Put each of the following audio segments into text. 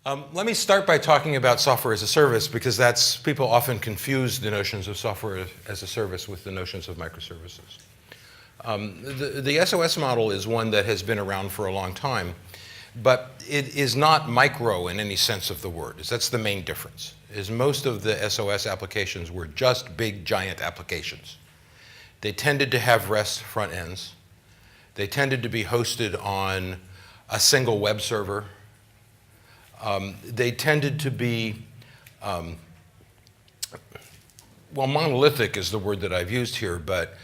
Let me start by talking about software as a service, because people often confuse the notions of software as a service with the notions of microservices. The SOS model is one that has been around for a long time, but it is not micro in any sense of the word. That's the main difference, is most of the SOS applications were just big, giant applications. They tended to have REST front ends. They tended to be hosted on a single web server. They tended to be, well, monolithic is the word that I've used here, but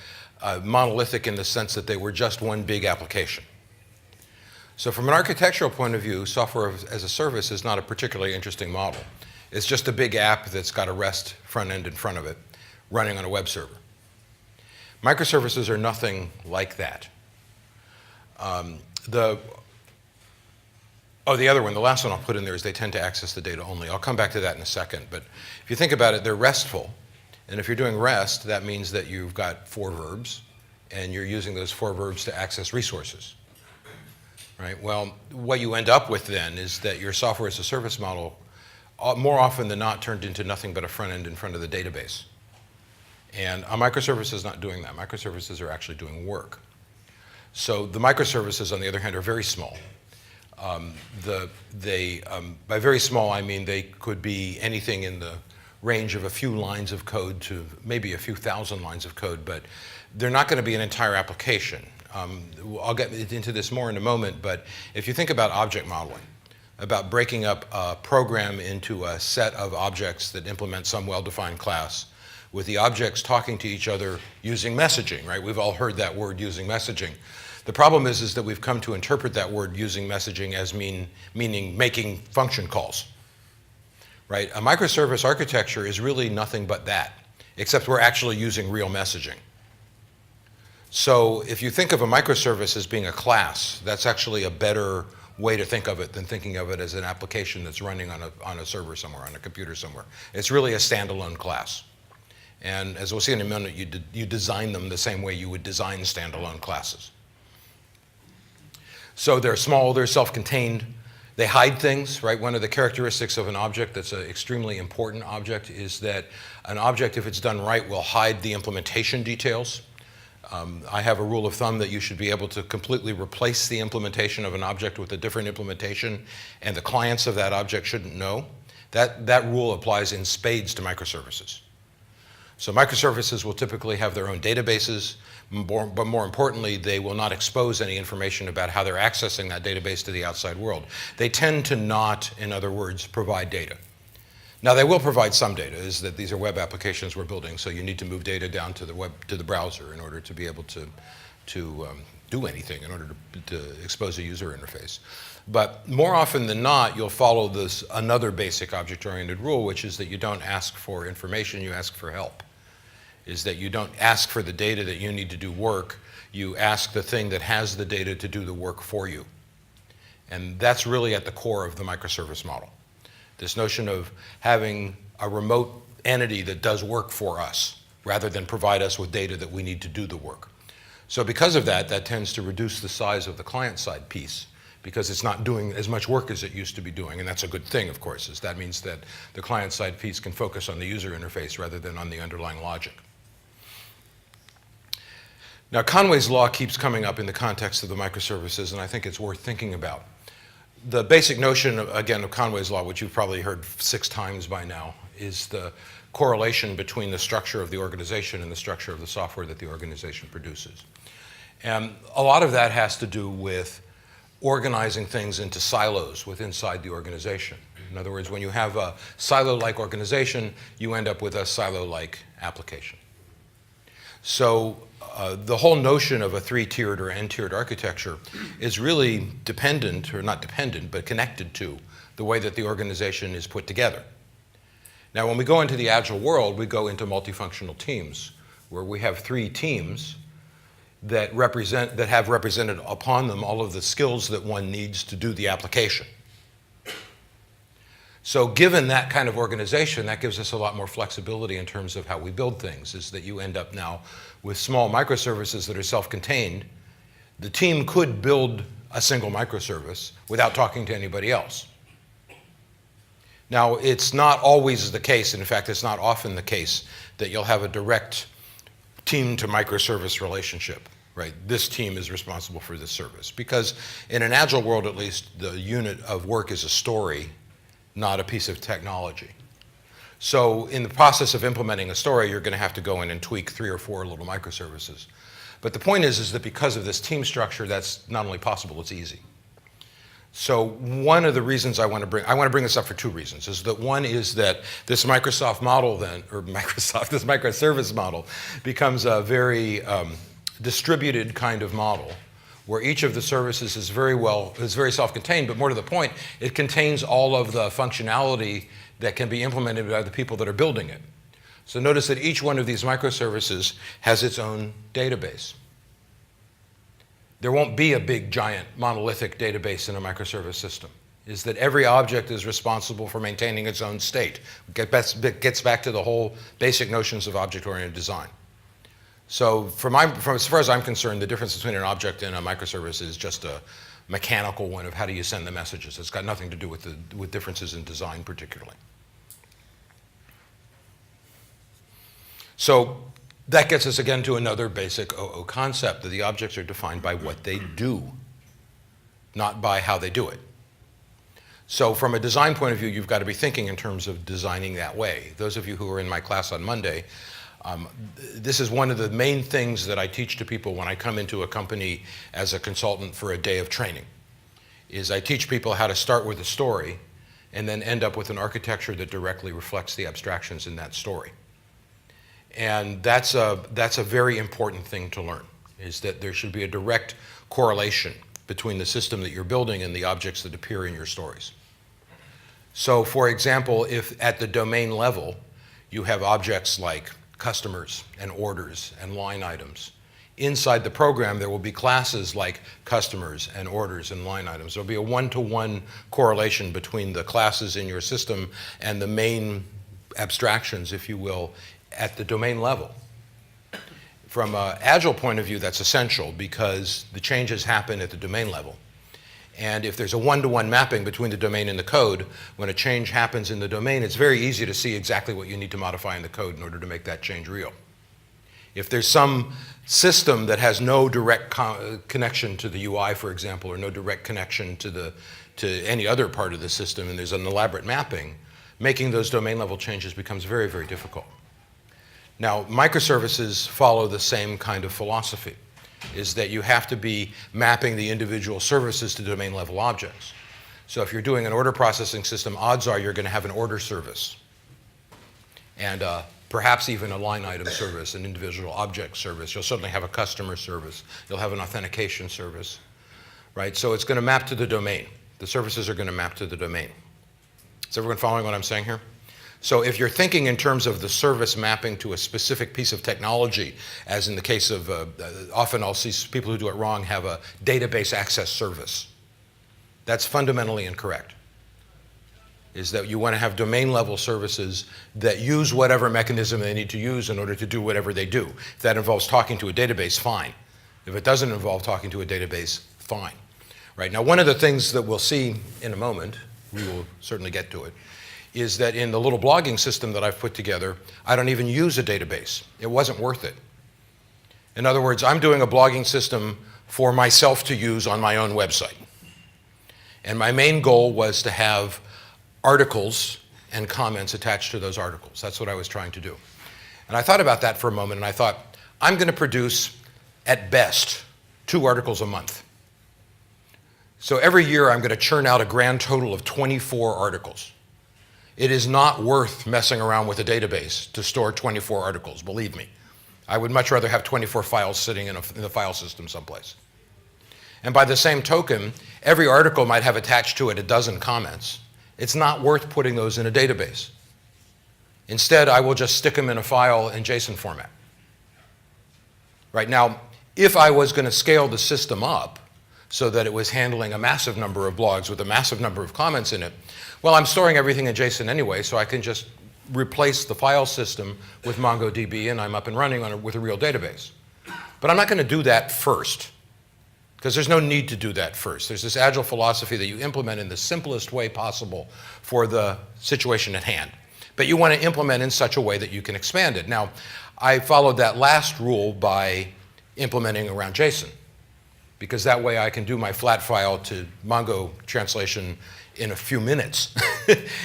monolithic in the sense that they were just one big application. So from an architectural point of view, software as a service is not a particularly interesting model. It's just a big app that's got a REST front end in front of it, running on a web server. Microservices are nothing like that. The other one, the last one I'll put in there is they tend to access the data only. I'll come back to that in a second. But if you think about it, they're RESTful. And if you're doing REST, that means that you've got 4 verbs, and you're using those 4 verbs to access resources. Right? Well, what you end up with then is that your software as a service model, more often than not, turned into nothing but a front end in front of the database. And a microservice is not doing that. Microservices are actually doing work. So the microservices, on the other hand, are very small. By very small, I mean they could be anything in the range of a few lines of code to maybe a few thousand lines of code, but they're not going to be an entire application. I'll get into this more in a moment, but if you think about object modeling, about breaking up a program into a set of objects that implement some well-defined class, with the objects talking to each other using messaging, right? We've all heard that word, using messaging. The problem is that we've come to interpret that word, using messaging, as meaning making function calls, right? A microservice architecture is really nothing but that, except we're actually using real messaging. So if you think of a microservice as being a class, that's actually a better way to think of it than thinking of it as an application that's running on a server somewhere, on a computer somewhere. It's really a standalone class. And as we'll see in a minute, you design them the same way you would design standalone classes. So they're small, they're self-contained, they hide things, right? One of the characteristics of an object that's an extremely important object is that an object, if it's done right, will hide the implementation details. I have a rule of thumb that you should be able to completely replace the implementation of an object with a different implementation, and the clients of that object shouldn't know. That rule applies in spades to microservices. So microservices will typically have their own databases, but more importantly, they will not expose any information about how they're accessing that database to the outside world. They tend to not, in other words, provide data. Now, they will provide some data, is that these are web applications we're building, so you need to move data down to the browser in order to be able to do anything, in order to expose a user interface. But more often than not, you'll follow another basic object-oriented rule, which is that you don't ask for information, you ask for help. Is that you don't ask for the data that you need to do work, you ask the thing that has the data to do the work for you. And that's really at the core of the microservice model. This notion of having a remote entity that does work for us, rather than provide us with data that we need to do the work. So because of that, that tends to reduce the size of the client-side piece, because it's not doing as much work as it used to be doing. And that's a good thing, of course, is that means that the client-side piece can focus on the user interface rather than on the underlying logic. Now, Conways Law keeps coming up in the context of the microservices, and I think it's worth thinking about. The basic notion, again, of Conways Law, which you've probably heard 6 times by now, is the correlation between the structure of the organization and the structure of the software that the organization produces. And a lot of that has to do with organizing things into silos inside the organization. In other words, when you have a silo-like organization, you end up with a silo-like application. So the whole notion of a 3-tiered or n-tiered architecture is really dependent, or not dependent, but connected to the way that the organization is put together. Now, when we go into the agile world, we go into multifunctional teams, where we have 3 teams that have represented upon them all of the skills that one needs to do the application. So given that kind of organization, that gives us a lot more flexibility in terms of how we build things, is that you end up now with small microservices that are self-contained. The team could build a single microservice without talking to anybody else. Now, it's not always the case, and in fact, it's not often the case that you'll have a direct team to microservice relationship, right? This team is responsible for this service. Because in an agile world, at least, the unit of work is a story, not a piece of technology. So in the process of implementing a story, you're going to have to go in and tweak 3 or 4 little microservices. But the point is that because of this team structure, that's not only possible, it's easy. So one of the reasons I want to bring this up for 2 reasons, is that one is that this Microsoft model then, or this microservice model becomes a very distributed kind of model where each of the services is very self-contained, but more to the point, it contains all of the functionality that can be implemented by the people that are building it. So notice that each one of these microservices has its own database. There won't be a big, giant, monolithic database in a microservice system. Is that every object is responsible for maintaining its own state. It gets back to the whole basic notions of object-oriented design. So from as far as I'm concerned, the difference between an object and a microservice is just a mechanical one of how do you send the messages. It's got nothing to do with differences in design particularly. So that gets us again to another basic OO concept, that the objects are defined by what they do, not by how they do it. So from a design point of view, you've got to be thinking in terms of designing that way. Those of you who are in my class on Monday, this is one of the main things that I teach to people when I come into a company as a consultant for a day of training, is I teach people how to start with a story and then end up with an architecture that directly reflects the abstractions in that story. And that's a very important thing to learn, is that there should be a direct correlation between the system that you're building and the objects that appear in your stories. So for example, if at the domain level, you have objects like customers and orders and line items, inside the program there will be classes like customers and orders and line items. There will be a one-to-one correlation between the classes in your system and the main abstractions, if you will, at the domain level. From an agile point of view, that's essential because the changes happen at the domain level. And if there's a one-to-one mapping between the domain and the code, when a change happens in the domain, it's very easy to see exactly what you need to modify in the code in order to make that change real. If there's some system that has no direct connection to the UI, for example, or no direct connection to any other part of the system, and there's an elaborate mapping, making those domain level changes becomes very, very difficult. Now, microservices follow the same kind of philosophy, is that you have to be mapping the individual services to domain level objects. So if you're doing an order processing system, odds are you're going to have an order service and perhaps even a line item service, an individual object service. You'll certainly have a customer service. You'll have an authentication service, right? So it's going to map to the domain. The services are going to map to the domain. Is everyone following what I'm saying here? So if you're thinking in terms of the service mapping to a specific piece of technology, as in the case of, often I'll see people who do it wrong have a database access service. That's fundamentally incorrect. Is that you want to have domain level services that use whatever mechanism they need to use in order to do whatever they do. If that involves talking to a database, fine. If it doesn't involve talking to a database, fine. Right, now one of the things that we'll see in a moment, we will certainly get to it, is that in the little blogging system that I've put together, I don't even use a database. It wasn't worth it. In other words, I'm doing a blogging system for myself to use on my own website. And my main goal was to have articles and comments attached to those articles. That's what I was trying to do. And I thought about that for a moment, and I thought, I'm going to produce, at best, 2 articles a month. So every year, I'm going to churn out a grand total of 24 articles. It is not worth messing around with a database to store 24 articles, believe me. I would much rather have 24 files sitting in the file system someplace. And by the same token, every article might have attached to it a dozen comments. It's not worth putting those in a database. Instead, I will just stick them in a file in JSON format. Right now, if I was going to scale the system up so that it was handling a massive number of blogs with a massive number of comments in it, well, I'm storing everything in JSON anyway, so I can just replace the file system with MongoDB and I'm up and running with a real database. But I'm not going to do that first, because there's no need to do that first. There's this agile philosophy that you implement in the simplest way possible for the situation at hand. But you want to implement in such a way that you can expand it. Now, I followed that last rule by implementing around JSON, because that way I can do my flat file to Mongo translation in a few minutes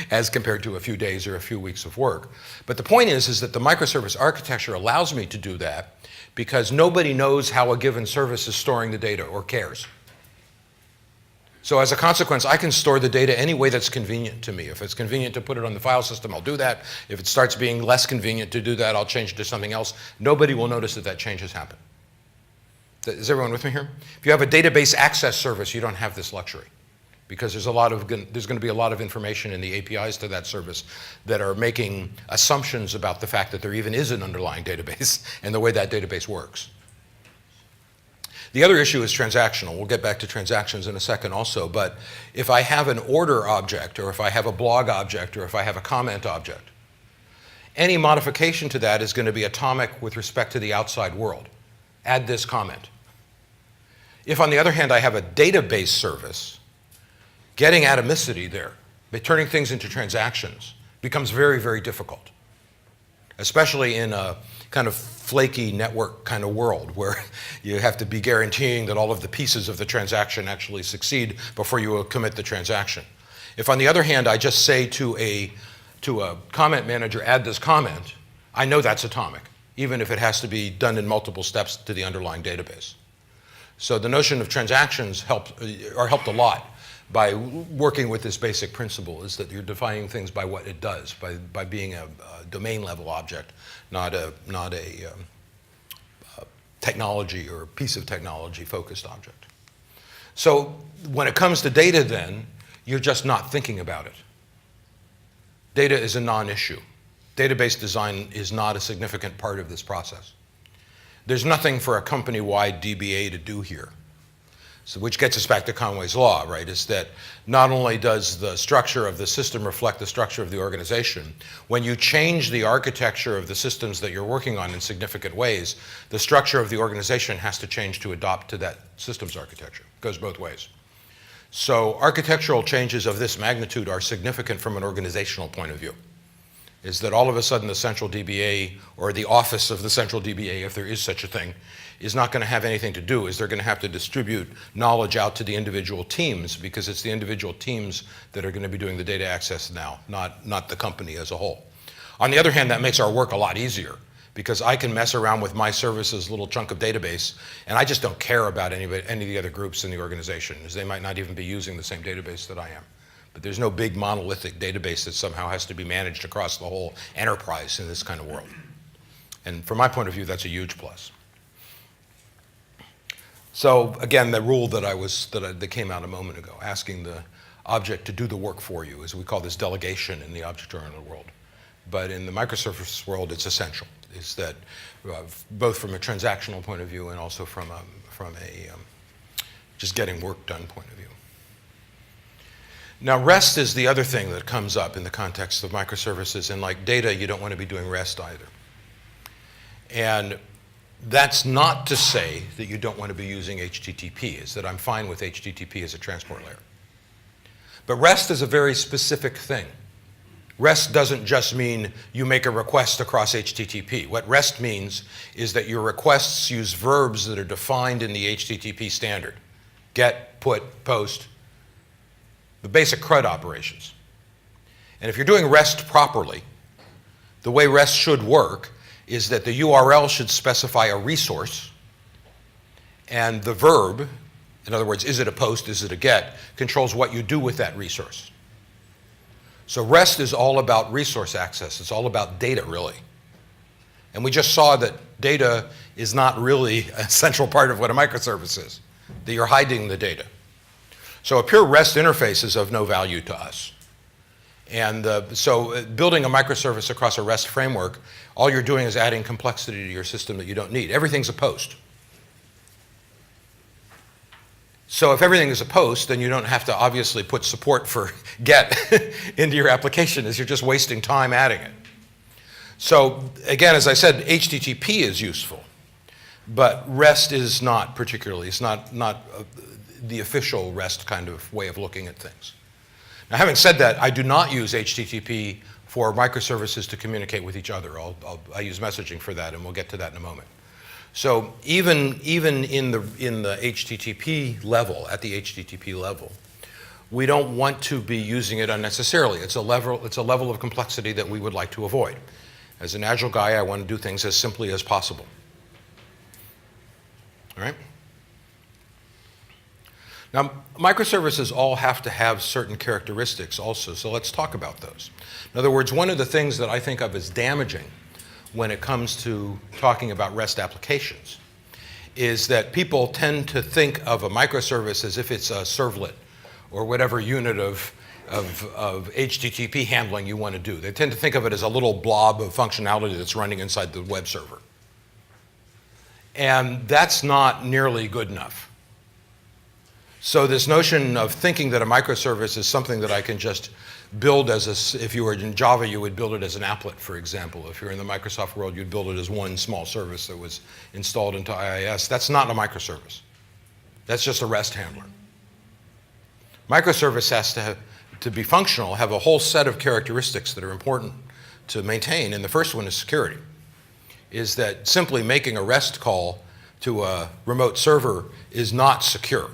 as compared to a few days or a few weeks of work. But the point is that the microservice architecture allows me to do that because nobody knows how a given service is storing the data or cares. So as a consequence, I can store the data any way that's convenient to me. If it's convenient to put it on the file system, I'll do that. If it starts being less convenient to do that, I'll change it to something else. Nobody will notice that that change has happened. Is everyone with me here? If you have a database access service, you don't have this luxury, because there's going to be a lot of information in the APIs to that service that are making assumptions about the fact that there even is an underlying database and the way that database works. The other issue is transactional. We'll get back to transactions in a second also, but if I have an order object, or if I have a blog object, or if I have a comment object, any modification to that is going to be atomic with respect to the outside world. Add this comment. If, on the other hand, I have a database service, getting atomicity there, by turning things into transactions, becomes very, very difficult, especially in a kind of flaky network kind of world where you have to be guaranteeing that all of the pieces of the transaction actually succeed before you will commit the transaction. If, on the other hand, I just say to a comment manager, add this comment, I know that's atomic, even if it has to be done in multiple steps to the underlying database. So the notion of transactions are helped a lot by working with this basic principle, is that you're defining things by what it does, by being a domain level object, not a technology or a piece of technology focused object. So when it comes to data then, you're just not thinking about it. Data is a non-issue. Database design is not a significant part of this process. There's nothing for a company-wide DBA to do here. So, which gets us back to Conway's Law, right, is that not only does the structure of the system reflect the structure of the organization, when you change the architecture of the systems that you're working on in significant ways, the structure of the organization has to change to adopt to that systems architecture. It goes both ways. So architectural changes of this magnitude are significant from an organizational point of view. Is that all of a sudden the central DBA, or the office of the central DBA, if there is such a thing, is not going to have anything to do, is they're going to have to distribute knowledge out to the individual teams, because it's the individual teams that are going to be doing the data access now, not the company as a whole. On the other hand, that makes our work a lot easier, because I can mess around with my service's little chunk of database, and I just don't care about any of the other groups in the organization, as they might not even be using the same database that I am. But there's no big monolithic database that somehow has to be managed across the whole enterprise in this kind of world. And from my point of view, that's a huge plus. So again, the rule that came out a moment ago, asking the object to do the work for you, as we call this delegation in the object-oriented world. But in the microservice world, it's essential. Is that both from a transactional point of view and also from a just getting work done point of view. Now, REST is the other thing that comes up in the context of microservices, and like data, you don't want to be doing REST either. And that's not to say that you don't want to be using HTTP, is that I'm fine with HTTP as a transport layer. But REST is a very specific thing. REST doesn't just mean you make a request across HTTP. What REST means is that your requests use verbs that are defined in the HTTP standard. Get, put, post, the basic CRUD operations. And if you're doing REST properly, the way REST should work is that the URL should specify a resource, and the verb, in other words, is it a post, is it a get, controls what you do with that resource. So REST is all about resource access. It's all about data, really. And we just saw that data is not really a central part of what a microservice is, that you're hiding the data. So a pure REST interface is of no value to us. And so building a microservice across a REST framework, all you're doing is adding complexity to your system that you don't need. Everything's a post. So if everything is a post, then you don't have to obviously put support for get into your application, as you're just wasting time adding it. So again, as I said, HTTP is useful. But REST is not particularly, it's not the official REST kind of way of looking at things. Now, having said that, I do not use HTTP for microservices to communicate with each other. I use messaging for that, and we'll get to that in a moment. So even in the HTTP level, at the HTTP level, we don't want to be using it unnecessarily. It's a level of complexity that we would like to avoid. As an Agile guy, I want to do things as simply as possible. All right? Now, microservices all have to have certain characteristics also, so let's talk about those. In other words, one of the things that I think of as damaging when it comes to talking about REST applications is that people tend to think of a microservice as if it's a servlet or whatever unit of HTTP handling you want to do. They tend to think of it as a little blob of functionality that's running inside the web server. And that's not nearly good enough. So this notion of thinking that a microservice is something that I can just build as if you were in Java, you would build it as an applet, for example. If you're in the Microsoft world, you'd build it as one small service that was installed into IIS. That's not a microservice. That's just a REST handler. Microservice has to be functional, have a whole set of characteristics that are important to maintain, and the first one is security. Is that simply making a REST call to a remote server is not secure.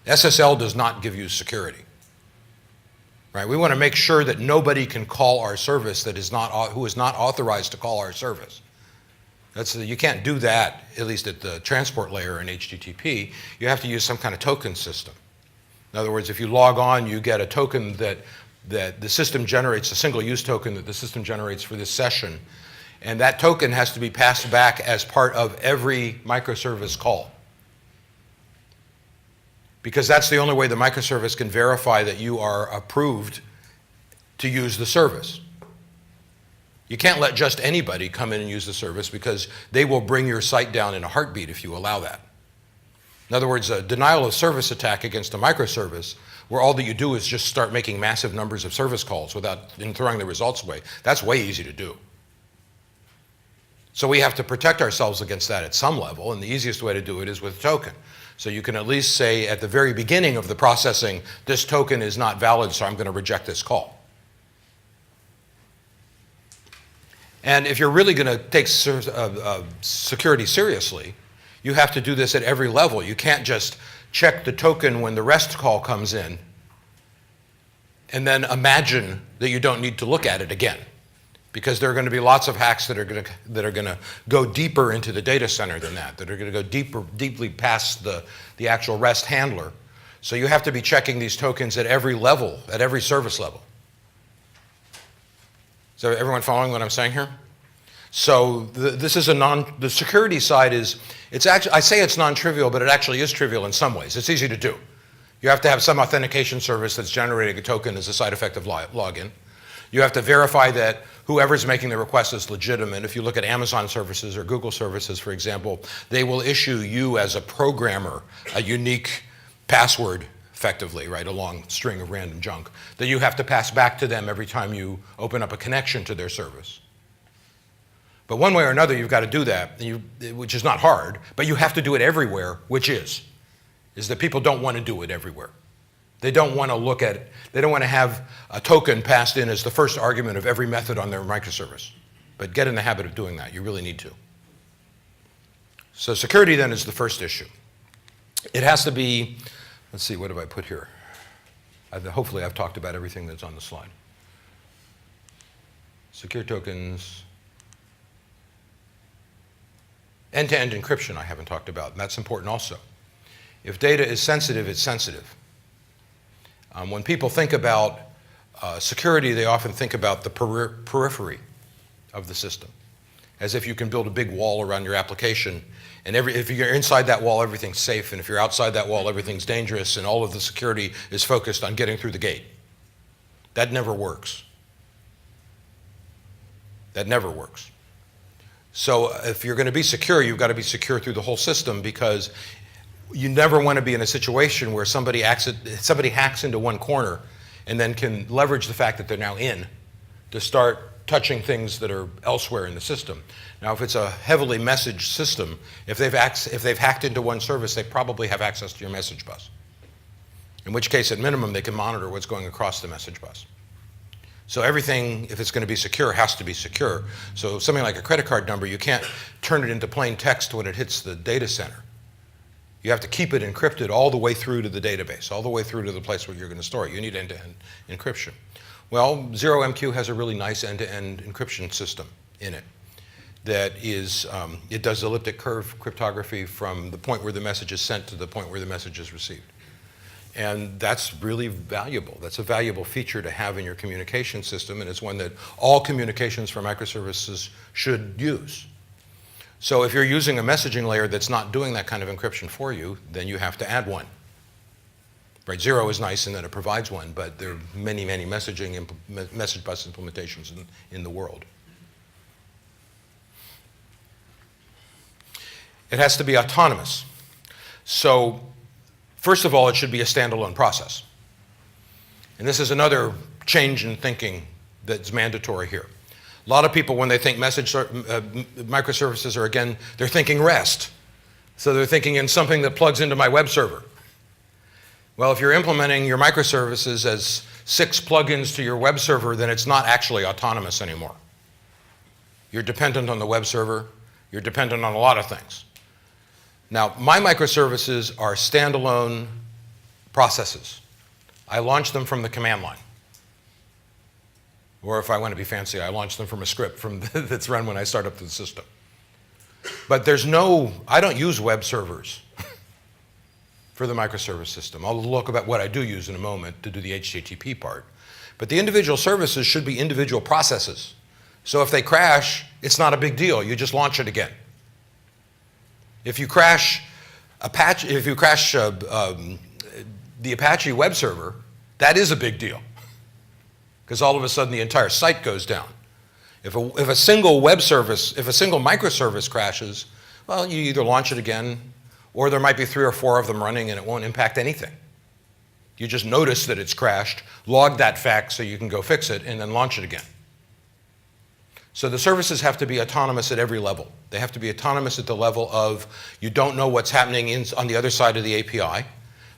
SSL does not give you security. Right? We want to make sure that nobody can call our service who is not authorized to call our service. You can't do that, at least at the transport layer in HTTP. You have to use some kind of token system. In other words, if you log on, you get a token that the system generates, a single-use token that the system generates for this session, and that token has to be passed back as part of every microservice call. Because that's the only way the microservice can verify that you are approved to use the service. You can't let just anybody come in and use the service because they will bring your site down in a heartbeat if you allow that. In other words, a denial of service attack against a microservice where all that you do is just start making massive numbers of service calls without throwing the results away, that's way easy to do. So we have to protect ourselves against that at some level, and the easiest way to do it is with a token. So you can at least say at the very beginning of the processing, this token is not valid, so I'm going to reject this call. And if you're really going to take security seriously, you have to do this at every level. You can't just check the token when the REST call comes in and then imagine that you don't need to look at it again. Because there are going to be lots of hacks that are going to go deeper into the data center than that are going to go deeply past the actual REST handler. So you have to be checking these tokens at every level, at every service level. So everyone following what I'm saying here? So this is the security side it's actually, I say it's non-trivial, but it actually is trivial in some ways. It's easy to do. You have to have some authentication service that's generating a token as a side effect of login. You have to verify that whoever's making the request is legitimate. If you look at Amazon services or Google services, for example, they will issue you as a programmer a unique password, effectively, right, a long string of random junk, that you have to pass back to them every time you open up a connection to their service. But one way or another, you've got to do that, which is not hard, but you have to do it everywhere, which is that people don't want to do it everywhere. They don't want to look at it. They don't want to have a token passed in as the first argument of every method on their microservice. But get in the habit of doing that. You really need to. So security then is the first issue. It has to be, let's see, what have I put here? Hopefully I've talked about everything that's on the slide. Secure tokens. End-to-end encryption I haven't talked about, and that's important also. If data is sensitive, it's sensitive. When people think about security, they often think about the periphery of the system, as if you can build a big wall around your application, and if you're inside that wall, everything's safe, and if you're outside that wall, everything's dangerous, and all of the security is focused on getting through the gate. That never works. That never works. So if you're going to be secure, you've got to be secure through the whole system, because you never want to be in a situation where somebody hacks into one corner and then can leverage the fact that they're now in to start touching things that are elsewhere in the system. Now, if it's a heavily messaged system, if they've hacked into one service, they probably have access to your message bus. In which case, at minimum, they can monitor what's going across the message bus. So everything, if it's going to be secure, has to be secure. So something like a credit card number, you can't turn it into plain text when it hits the data center. You have to keep it encrypted all the way through to the database, all the way through to the place where you're going to store it. You need end-to-end encryption. Well, ZeroMQ has a really nice end-to-end encryption system in it that is, it does elliptic curve cryptography from the point where the message is sent to the point where the message is received. And that's really valuable. That's a valuable feature to have in your communication system, and it's one that all communications for microservices should use. So if you're using a messaging layer that's not doing that kind of encryption for you, then you have to add one. Right, Zero is nice in that it provides one, but there are many, many message bus implementations in the world. It has to be autonomous. So first of all, it should be a standalone process. And this is another change in thinking that's mandatory here. A lot of people, when they think microservices are, again, they're thinking REST. So they're thinking in something that plugs into my web server. Well, if you're implementing your microservices as 6 plugins to your web server, then it's not actually autonomous anymore. You're dependent on the web server. You're dependent on a lot of things. Now, my microservices are standalone processes. I launch them from the command line. Or if I want to be fancy, I launch them from a script that's run when I start up the system. But I don't use web servers for the microservice system. I'll look about what I do use in a moment to do the HTTP part. But the individual services should be individual processes. So if they crash, it's not a big deal. You just launch it again. If you crash the Apache web server, that is a big deal, because all of a sudden the entire site goes down. If a single microservice crashes, well, you either launch it again, or there might be 3 or 4 of them running and it won't impact anything. You just notice that it's crashed, log that fact so you can go fix it, and then launch it again. So the services have to be autonomous at every level. They have to be autonomous at the level of you don't know what's happening on the other side of the API.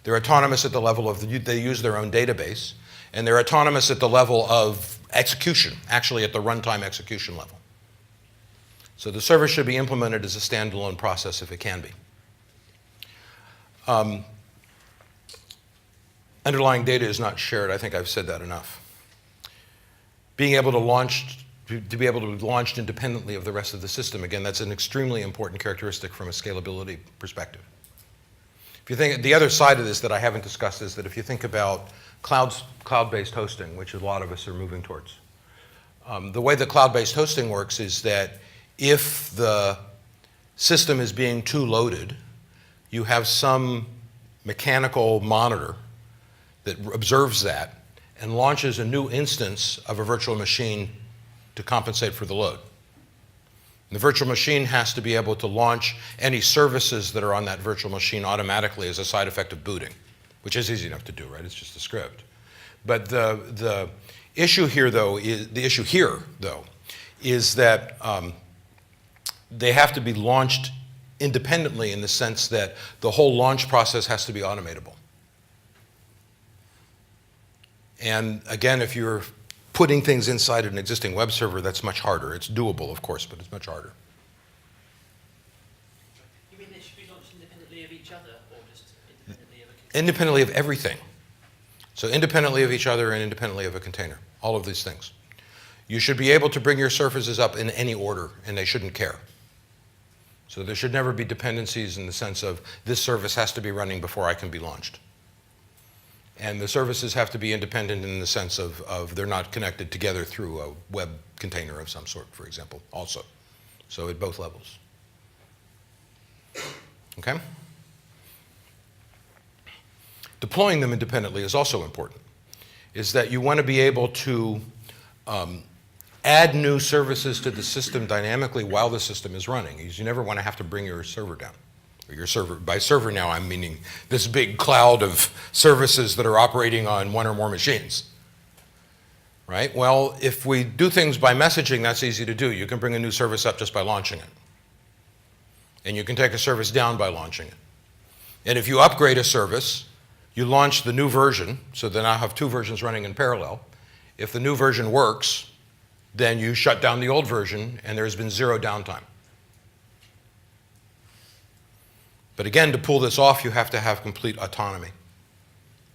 They're autonomous at the level of they use their own database. And they're autonomous at the level of execution, actually at the runtime execution level. So the service should be implemented as a standalone process if it can be. Underlying data is not shared. I think I've said that enough. Being able to be able to be launched independently of the rest of the system, again, that's an extremely important characteristic from a scalability perspective. If you think, the other side of this that I haven't discussed is that if you think about cloud-based hosting, which a lot of us are moving towards, the way that cloud-based hosting works is that if the system is being too loaded, you have some mechanical monitor that observes that and launches a new instance of a virtual machine to compensate for the load. And the virtual machine has to be able to launch any services that are on that virtual machine automatically as a side effect of booting, which is easy enough to do, right? It's just a script. But the issue here, though, is that they have to be launched independently in the sense that the whole launch process has to be automatable. And again, if you're putting things inside an existing web server, that's much harder. It's doable, of course, but it's much harder. You mean they should be launched independently of each other, or just independently of a container? Independently of everything. So independently of each other and independently of a container, all of these things. You should be able to bring your services up in any order, and they shouldn't care. So there should never be dependencies in the sense of this service has to be running before I can be launched. And the services have to be independent in the sense of they're not connected together through a web container of some sort, for example, also. So at both levels. Okay? Deploying them independently is also important, is that you want to be able to add new services to the system dynamically while the system is running. You never want to have to bring your server down. Or your server, by server now I'm meaning this big cloud of services that are operating on one or more machines. right? Well, if we do things by messaging, that's easy to do. You can bring a new service up just by launching it. And you can take a service down by launching it. And if you upgrade a service, you launch the new version, so then I have two versions running in parallel. If the new version works, then you shut down the old version, and there's been zero downtime. But again, to pull this off, you have to have complete autonomy.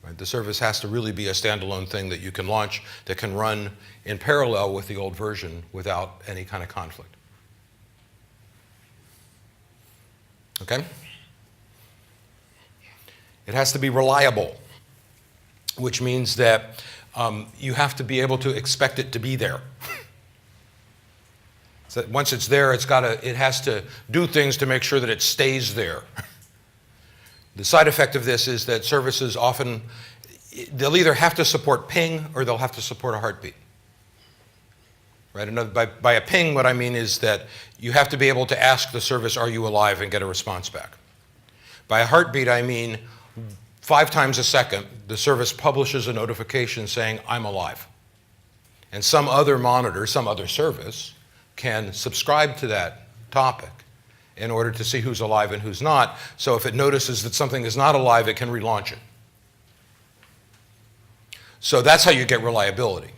Right? The service has to really be a standalone thing that you can launch, that can run in parallel with the old version without any kind of conflict. Okay? It has to be reliable, which means that you have to be able to expect it to be there. So that once it's there, it has to do things to make sure that it stays there. The side effect of this is that services often, they'll either have to support ping or they'll have to support a heartbeat. Right? By a ping, what I mean is that you have to be able to ask the service, are you alive, and get a response back. By a heartbeat, I mean 5 times a second, the service publishes a notification saying, I'm alive. And some other monitor, some other service, can subscribe to that topic in order to see who's alive and who's not. So if it notices that something is not alive, it can relaunch it. So that's how you get reliability.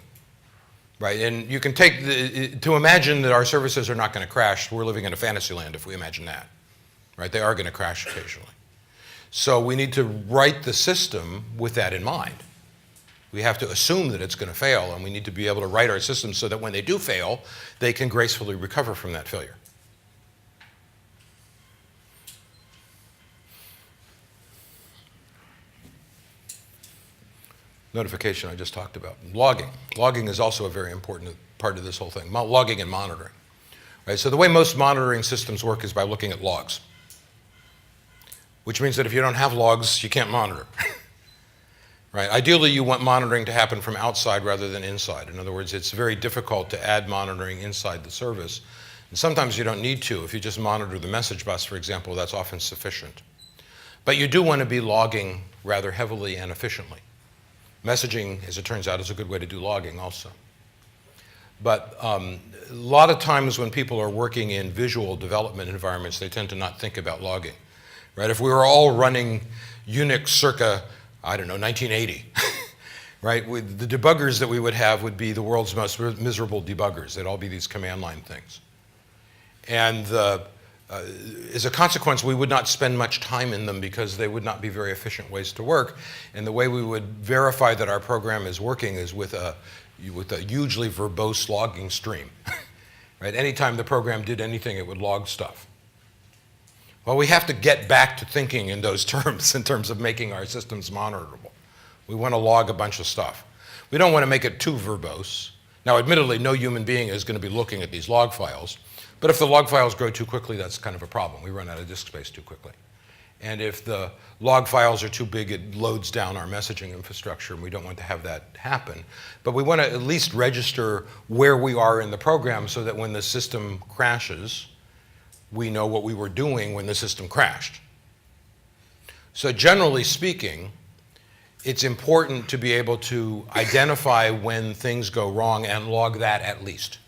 Right, and you can take, to imagine that our services are not going to crash, we're living in a fantasy land if we imagine that. Right, they are going to crash occasionally. So we need to write the system with that in mind. We have to assume that it's going to fail, and we need to be able to write our systems so that when they do fail, they can gracefully recover from that failure. Notification I just talked about. Logging. Logging is also a very important part of this whole thing. Logging and monitoring. Right? So the way most monitoring systems work is by looking at logs. Which means that if you don't have logs, you can't monitor. Right? Ideally, you want monitoring to happen from outside rather than inside. In other words, it's very difficult to add monitoring inside the service. And sometimes you don't need to. If you just monitor the message bus, for example, that's often sufficient. But you do want to be logging rather heavily and efficiently. Messaging, as it turns out, is a good way to do logging also. But a lot of times when people are working in visual development environments, they tend to not think about logging. Right? If we were all running Unix circa, I don't know, 1980, right? The debuggers that we would have would be the world's most miserable debuggers. They'd all be these command line things. And as a consequence, we would not spend much time in them because they would not be very efficient ways to work. And the way we would verify that our program is working is with a hugely verbose logging stream. Right? Anytime the program did anything, it would log stuff. Well, we have to get back to thinking in those terms, in terms of making our systems monitorable. We want to log a bunch of stuff. We don't want to make it too verbose. Now, admittedly, no human being is going to be looking at these log files. But if the log files grow too quickly, that's kind of a problem. We run out of disk space too quickly. And if the log files are too big, it loads down our messaging infrastructure, and we don't want to have that happen. But we want to at least register where we are in the program so that when the system crashes, we know what we were doing when the system crashed. So generally speaking, it's important to be able to identify when things go wrong and log that at least.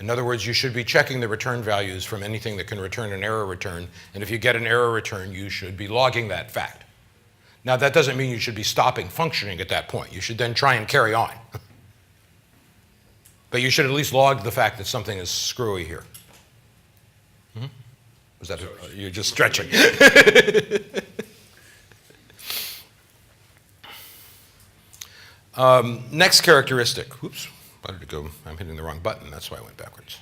In other words, you should be checking the return values from anything that can return an error return. And if you get an error return, you should be logging that fact. Now, that doesn't mean you should be stopping functioning at that point. You should then try and carry on. But you should at least log the fact that something is screwy here. Was that you're just stretching? Next characteristic. Oops. Why did it go? I'm hitting the wrong button. That's why I went backwards.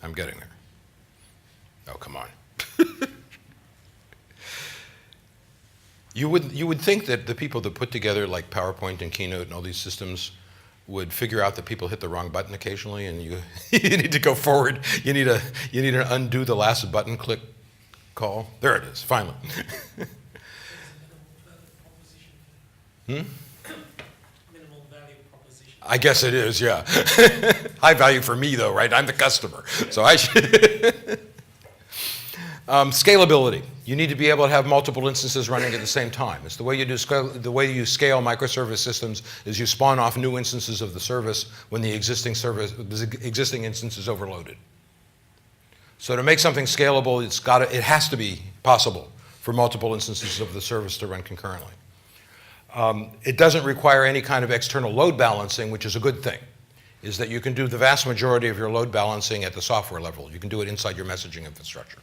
I'm getting there. Oh, come on. You would think that the people that put together like PowerPoint and Keynote and all these systems would figure out that people hit the wrong button occasionally, and you need to go forward. You need to undo the last button click call. There it is. Finally. Minimal value proposition. I guess it is, yeah. High value for me, though, right? I'm the customer, so I should. Scalability. You need to be able to have multiple instances running at the same time. It's the way you do the way you scale microservice systems is you spawn off new instances of the service when the existing instance is overloaded. So to make something scalable, it has to be possible for multiple instances of the service to run concurrently. It doesn't require any kind of external load balancing, which is a good thing, is that you can do the vast majority of your load balancing at the software level. You can do it inside your messaging infrastructure.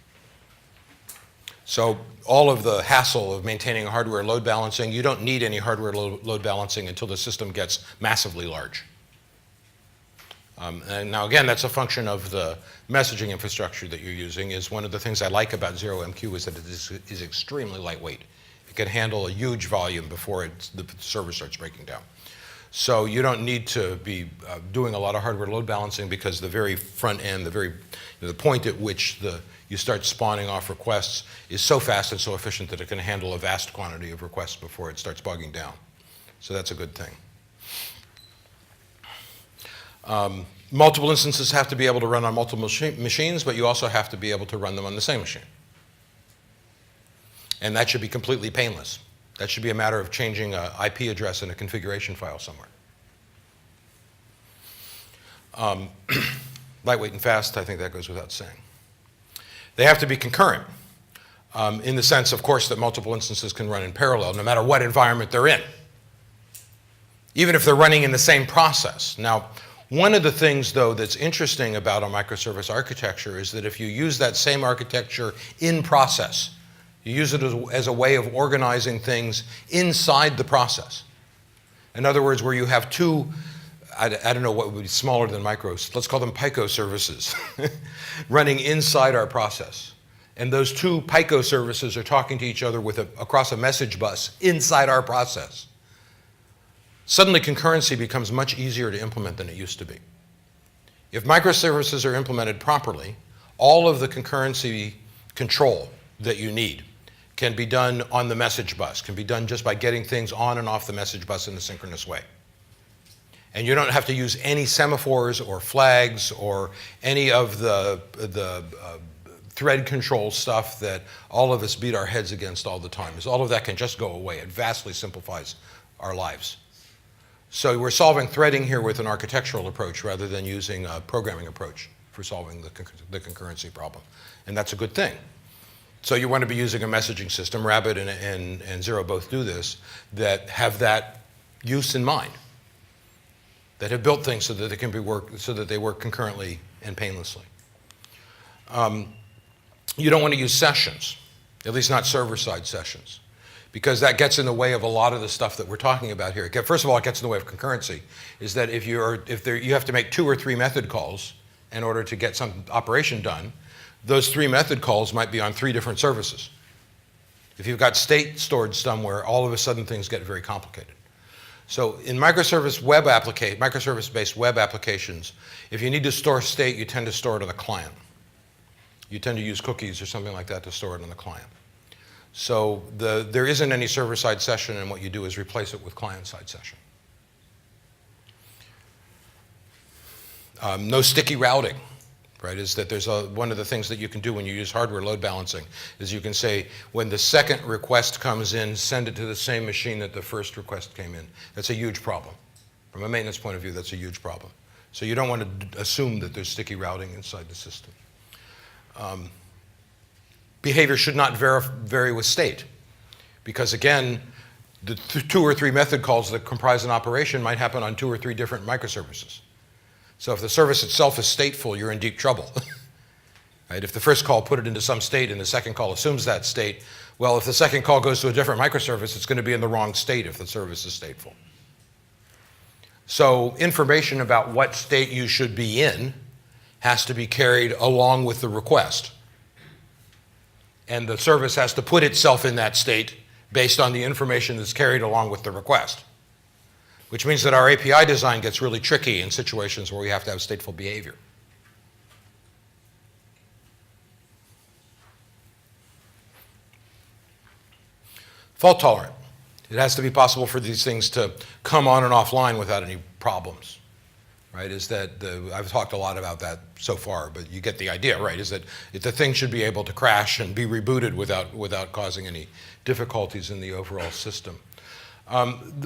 So all of the hassle of maintaining hardware load balancing, you don't need any hardware load balancing until the system gets massively large. And now again, that's a function of the messaging infrastructure that you're using. Is one of the things I like about ZeroMQ is that it is extremely lightweight. It can handle a huge volume before the server starts breaking down. So you don't need to be doing a lot of hardware load balancing because the very front end, the point at which you start spawning off requests is so fast and so efficient that it can handle a vast quantity of requests before it starts bogging down. So that's a good thing. Multiple instances have to be able to run on multiple machines, but you also have to be able to run them on the same machine. And that should be completely painless. That should be a matter of changing an IP address in a configuration file somewhere. Lightweight and fast, I think that goes without saying. They have to be concurrent in the sense, of course, that multiple instances can run in parallel no matter what environment they're in, even if they're running in the same process. Now, one of the things, though, that's interesting about a microservice architecture is that if you use that same architecture in process, you use it as a way of organizing things inside the process. In other words, where you have two, I don't know what would be smaller than micros, let's call them Microservices, running inside our process. And those two Microservices are talking to each other across a message bus inside our process. Suddenly concurrency becomes much easier to implement than it used to be. If microservices are implemented properly, all of the concurrency control that you need can be done on the message bus, can be done just by getting things on and off the message bus in a synchronous way. And you don't have to use any semaphores or flags or any of the thread control stuff that all of us beat our heads against all the time. All of that can just go away. It vastly simplifies our lives. So we're solving threading here with an architectural approach rather than using a programming approach for solving the concurrency problem. And that's a good thing. So you want to be using a messaging system, Rabbit and Zero both do this, that have that use in mind, that have built things so that they work concurrently and painlessly. You don't want to use sessions, at least not server-side sessions, because that gets in the way of a lot of the stuff that we're talking about here. First of all, it gets in the way of concurrency, is that if you have to make 2 or 3 method calls in order to get some operation done, those 3 method calls might be on 3 different services. If you've got state stored somewhere, all of a sudden things get very complicated. So in microservice-based web applications, if you need to store state, you tend to store it on the client. You tend to use cookies or something like that to store it on the client. So there isn't any server-side session, and what you do is replace it with client-side session. No sticky routing, right? Is that there's one of the things that you can do when you use hardware load balancing is you can say, when the second request comes in, send it to the same machine that the first request came in. That's a huge problem. From a maintenance point of view, that's a huge problem. So you don't want to assume that there's sticky routing inside the system. Behavior should not vary with state, because again, the 2 or 3 method calls that comprise an operation might happen on 2 or 3 different microservices. So if the service itself is stateful, you're in deep trouble. Right? If the first call put it into some state and the second call assumes that state, well, if the second call goes to a different microservice, it's going to be in the wrong state if the service is stateful. So information about what state you should be in has to be carried along with the request. And the service has to put itself in that state based on the information that's carried along with the request, which means that our API design gets really tricky in situations where we have to have stateful behavior. Fault tolerant. It has to be possible for these things to come on and offline without any problems. right? Is that I've talked a lot about that so far, but you get the idea, right? Is that the thing should be able to crash and be rebooted without causing any difficulties in the overall system.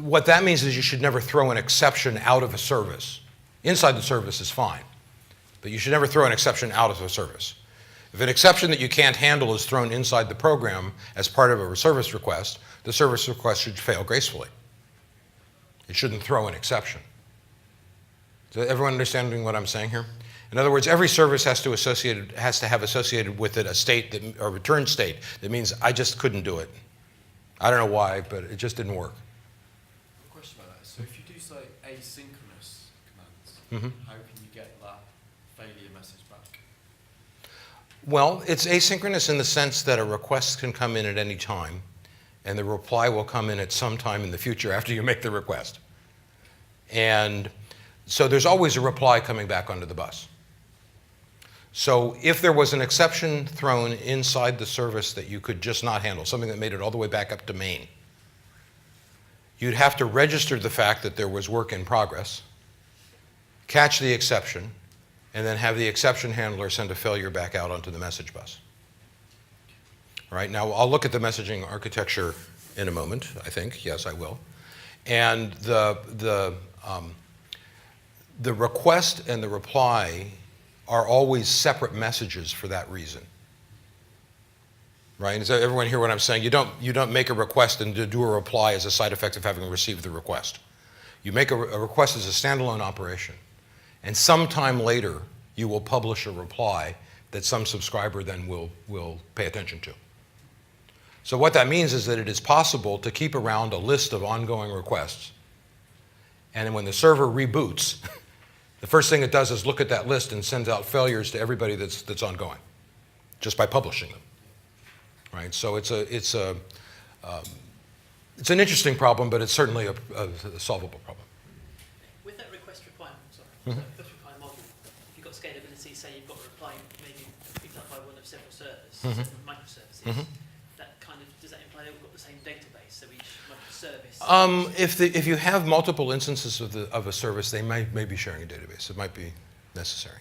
What that means is you should never throw an exception out of a service. Inside the service is fine, but you should never throw an exception out of a service. If an exception that you can't handle is thrown inside the program as part of a service request, the service request should fail gracefully. It shouldn't throw an exception. Is everyone understanding what I'm saying here? In other words, every service has to have associated with it a state, a return state that means I just couldn't do it. I don't know why, but it just didn't work. A question about that. So if you do say asynchronous commands, Mm-hmm. how can you get that failure message back? Well, it's asynchronous in the sense that a request can come in at any time, and the reply will come in at some time in the future after you make the request. And so there's always a reply coming back onto the bus. So if there was an exception thrown inside the service that you could just not handle, something that made it all the way back up to main, you'd have to register the fact that there was work in progress, catch the exception, and then have the exception handler send a failure back out onto the message bus. All right, now I'll look at the messaging architecture in a moment, I think. Yes, I will. And the request and the reply are always separate messages for that reason. Right? Does everyone hear what I'm saying? You don't make a request and do a reply as a side effect of having received the request. You make a request as a standalone operation. And sometime later, you will publish a reply that some subscriber then will pay attention to. So what that means is that it is possible to keep around a list of ongoing requests. And then when the server reboots, the first thing it does is look at that list and sends out failures to everybody that's ongoing, just by publishing them. Right? So it's an interesting problem, but it's certainly a solvable problem. With that request reply, request reply model, if you've got scalability, say you've got a reply maybe picked up by one of several servers, several microservices, that kind of, does that imply they've got the same database, so each microservice? If you have multiple instances of a service, they may be sharing a database. It might be necessary.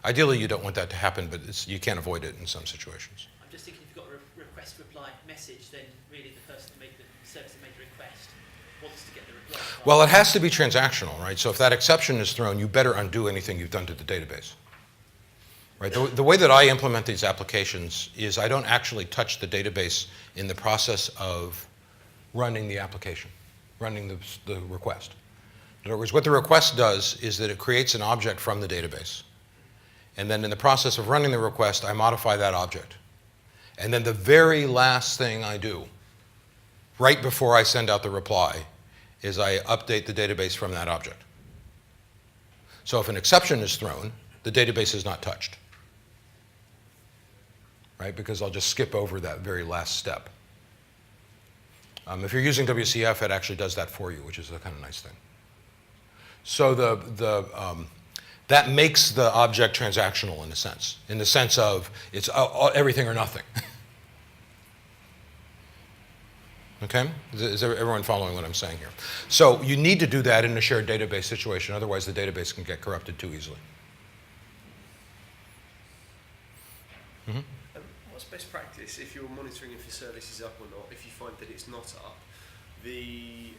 Ideally, you don't want that to happen, but you can't avoid it in some situations. I'm just thinking if you've got a request reply message, then really the person that made the service that made the request wants to get the reply. Well, it has to be transactional, right? So if that exception is thrown, you better undo anything you've done to the database. Right? The way that I implement these applications is I don't actually touch the database in the process of running the application, running the request. In other words, what the request does is that it creates an object from the database. And then in the process of running the request, I modify that object. And then the very last thing I do, right before I send out the reply, is I update the database from that object. So if an exception is thrown, the database is not touched. Right? Because I'll just skip over that very last step. If you're using WCF, it actually does that for you, which is a kind of nice thing. So that makes the object transactional in the sense of it's everything or nothing. Okay? Is everyone following what I'm saying here? So you need to do that in a shared database situation, otherwise the database can get corrupted too easily. Mm-hmm. What's best practice if you're monitoring if your service is up or not? If you find that it's not up, the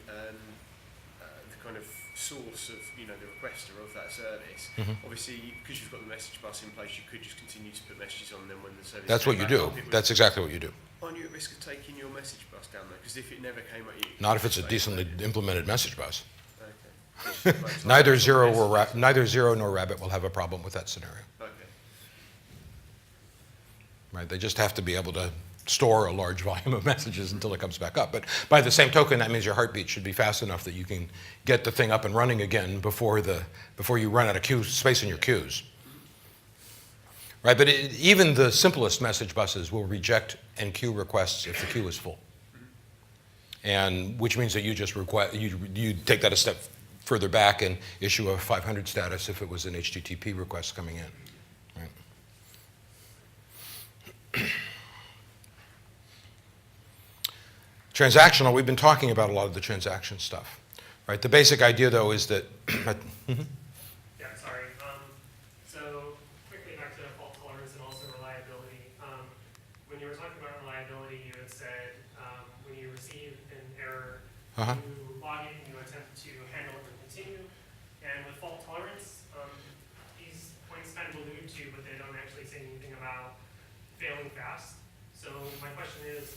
kind of source of the requester of that service. Obviously, because you've got the message bus in place, you could just continue to put messages on them when the service. That's what you do. That's exactly what you do. Aren't you at risk of taking your message bus down there? Because if it never came at you. Not if it's a decently implemented message bus. Okay. Neither Zero nor Rabbit will have a problem with that scenario. Okay. Right? They just have to be able to store a large volume of messages until it comes back up. But by the same token, that means your heartbeat should be fast enough that you can get the thing up and running again before you run out of space in your queues. Right? But even the simplest message buses will reject NQ requests if the queue is full. And which means that you just you take that a step further back and issue a 500 status if it was an HTTP request coming in. Right? Transactional, we've been talking about a lot of the transaction stuff. Right? The basic idea, though, is that Yeah, when you were talking about reliability, you had said when you receive an error, Uh-huh. you log it and you attempt to handle it and continue. And with fault tolerance, these points kind of allude to, but they don't actually say anything about failing fast. So my question is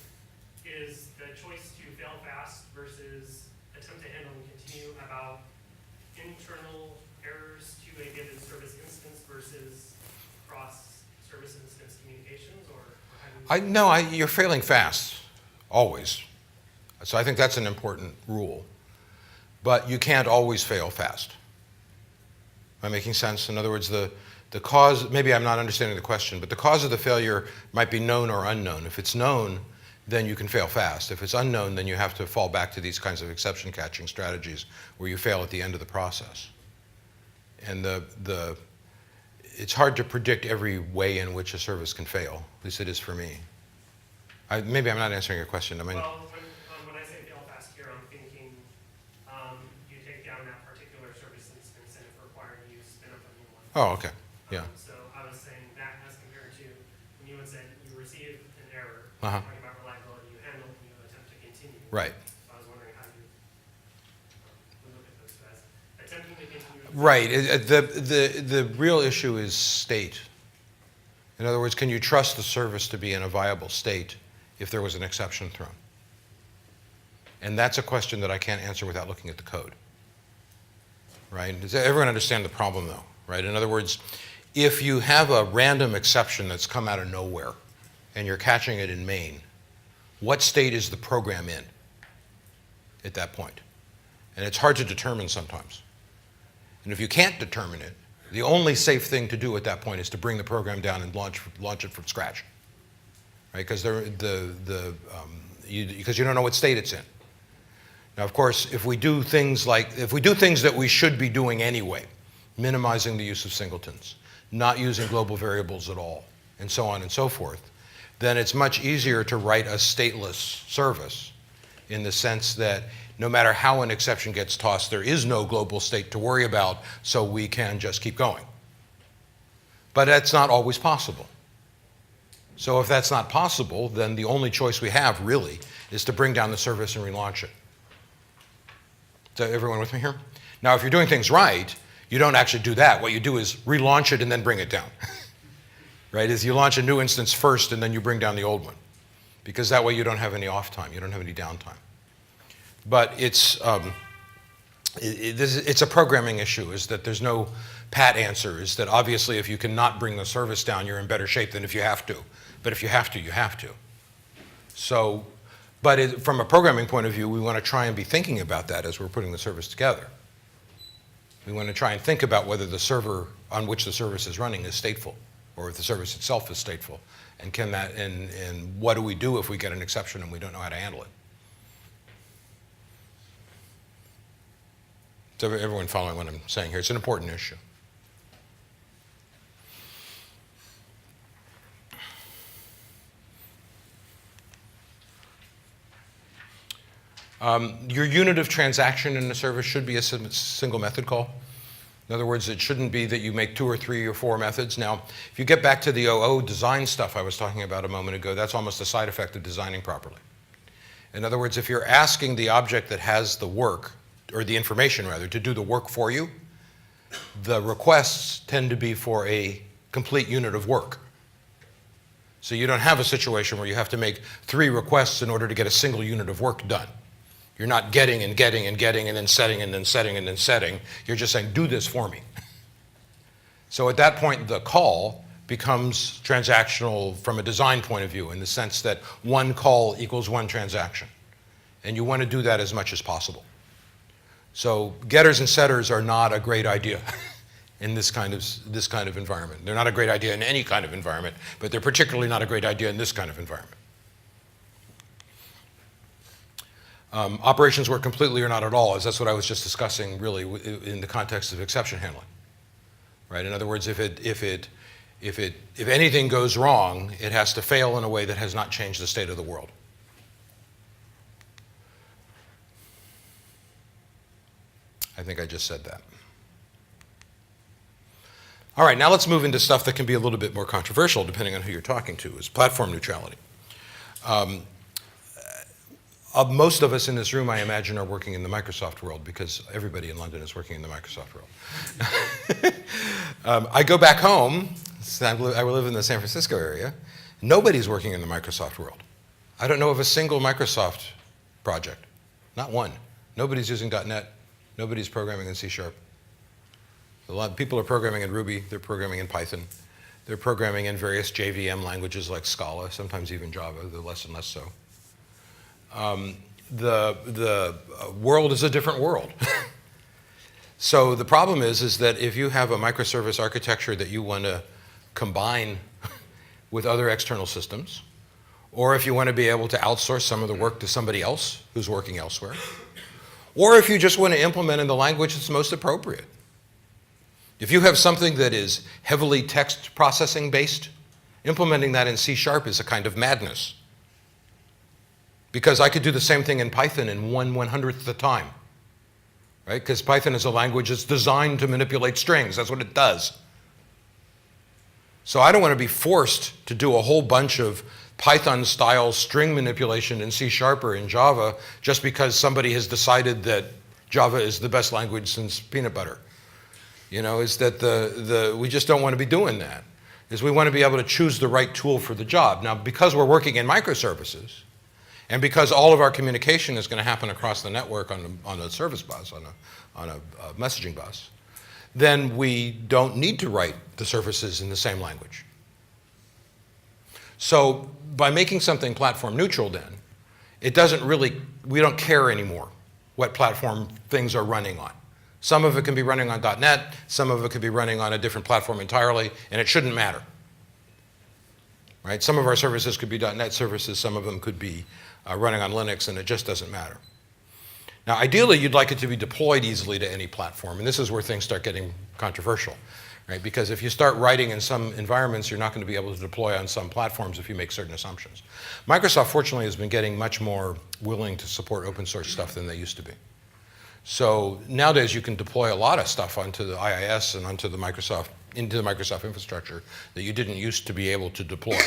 the choice to fail fast versus attempt to handle and continue about internal errors to a given service instance versus cross-service instance communications, or how do you... No, you're failing fast, always. So I think that's an important rule. But you can't always fail fast. Am I making sense? In other words, the cause, maybe I'm not understanding the question, but the cause of the failure might be known or unknown. If it's known, then you can fail fast. If it's unknown, then you have to fall back to these kinds of exception catching strategies where you fail at the end of the process. And it's hard to predict every way in which a service can fail. At least it is for me. Maybe I'm not answering your question. I mean, Well, when I say fail fast here, I'm thinking you take down that particular service instance, and if required, you spin up a new one. oh, okay, yeah. So I was saying that as compared to when you had said you receive an error, Uh-huh. talking about reliability, you handle it and you attempt to continue. Right. So I was wondering how you would look at those two as attempting to continue. Right. The real issue is state. In other words, can you trust the service to be in a viable state if there was an exception thrown? And that's a question that I can't answer without looking at the code. Right? Does everyone understand the problem, though? Right? In other words, if you have a random exception that's come out of nowhere and you're catching it in main, what state is the program in at that point? And it's hard to determine sometimes. And if you can't determine it, the only safe thing to do at that point is to bring the program down and launch it from scratch, right? Because because you don't know what state it's in. Now, of course, if we do things that we should be doing anyway, minimizing the use of singletons, not using global variables at all, and so on and so forth, then it's much easier to write a stateless service in the sense that no matter how an exception gets tossed, there is no global state to worry about, so we can just keep going. But that's not always possible. So if that's not possible, then the only choice we have, really, is to bring down the service and relaunch it. Is everyone with me here? Now, if you're doing things right, you don't actually do that. What you do is relaunch it and then bring it down. Right? Is you launch a new instance first and then you bring down the old one. Because that way you don't have any off time, you don't have any downtime. But it's a programming issue, is that there's no pat answer, is that obviously if you cannot bring the service down, you're in better shape than if you have to. But if you have to, you have to. So, but from a programming point of view, we want to try and be thinking about that as we're putting the service together. We want to try and think about whether the server on which the service is running is stateful, or if the service itself is stateful. And can that, and what do we do if we get an exception and we don't know how to handle it? Is everyone following what I'm saying here? It's an important issue. Your unit of transaction in the service should be a single method call. In other words, it shouldn't be that you make 2 or 3 or 4 methods. Now, if you get back to the OO design stuff I was talking about a moment ago, that's almost a side effect of designing properly. In other words, if you're asking the object that has the work, or the information rather, to do the work for you, the requests tend to be for a complete unit of work. So you don't have a situation where you have to make 3 requests in order to get a single unit of work done. You're not getting and getting and getting and then setting and then setting and then setting. You're just saying, do this for me. So at that point, the call becomes transactional from a design point of view, in the sense that one call equals one transaction. And you want to do that as much as possible. So getters and setters are not a great idea in this kind of environment. They're not a great idea in any kind of environment, but they're particularly not a great idea in this kind of environment. Operations work completely or not at all, as that's what I was just discussing really in the context of exception handling. Right? In other words, if anything goes wrong, it has to fail in a way that has not changed the state of the world. I think I just said that. All right, now let's move into stuff that can be a little bit more controversial, depending on who you're talking to, is platform neutrality. Most of us in this room, I imagine, are working in the Microsoft world because everybody in London is working in the Microsoft world. I go back home. I live in the San Francisco area. Nobody's working in the Microsoft world. I don't know of a single Microsoft project. Not one. Nobody's using .NET. Nobody's programming in C#. A lot of people are programming in Ruby. They're programming in Python. They're programming in various JVM languages like Scala, sometimes even Java, though less and less so. The world is a different world. So the problem is that if you have a microservice architecture that you want to combine with other external systems, or if you want to be able to outsource some of the work to somebody else who's working elsewhere, or if you just want to implement in the language that's most appropriate. If you have something that is heavily text processing based, implementing that in C# is a kind of madness. Because I could do the same thing in Python in 1/100th the time. Right? Because Python is a language that's designed to manipulate strings. That's what it does. So I don't want to be forced to do a whole bunch of Python-style string manipulation in C# or in Java just because somebody has decided that Java is the best language since peanut butter. You know, is that we just don't want to be doing that. Is we want to be able to choose the right tool for the job. Now, because we're working in microservices, and because all of our communication is going to happen across the network on a service bus, on a messaging bus, then we don't need to write the services in the same language. So by making something platform neutral then, it doesn't really, we don't care anymore what platform things are running on. Some of it can be running on .NET, some of it could be running on a different platform entirely, and it shouldn't matter. Right? Some of our services could be .NET services, some of them could be running on Linux, and it just doesn't matter. Now, ideally, you'd like it to be deployed easily to any platform, and this is where things start getting controversial, right? Because if you start writing in some environments, you're not going to be able to deploy on some platforms if you make certain assumptions. Microsoft, fortunately, has been getting much more willing to support open source stuff than they used to be. So nowadays, you can deploy a lot of stuff onto the IIS and onto the Microsoft, into the Microsoft infrastructure that you didn't used to be able to deploy.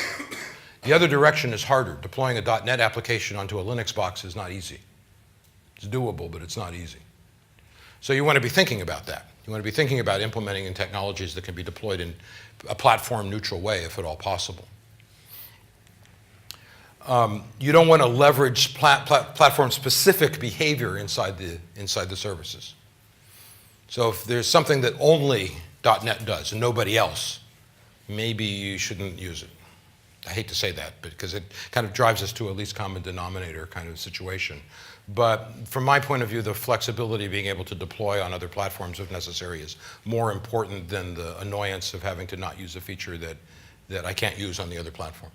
The other direction is harder. Deploying a .NET application onto a Linux box is not easy. It's doable, but it's not easy. So you want to be thinking about that. You want to be thinking about implementing in technologies that can be deployed in a platform-neutral way, if at all possible. You don't want to leverage platform-specific behavior inside the services. So if there's something that only .NET does and nobody else, maybe you shouldn't use it. I hate to say that, because it kind of drives us to a least common denominator kind of situation. But from my point of view, the flexibility of being able to deploy on other platforms if necessary is more important than the annoyance of having to not use a feature that I can't use on the other platform.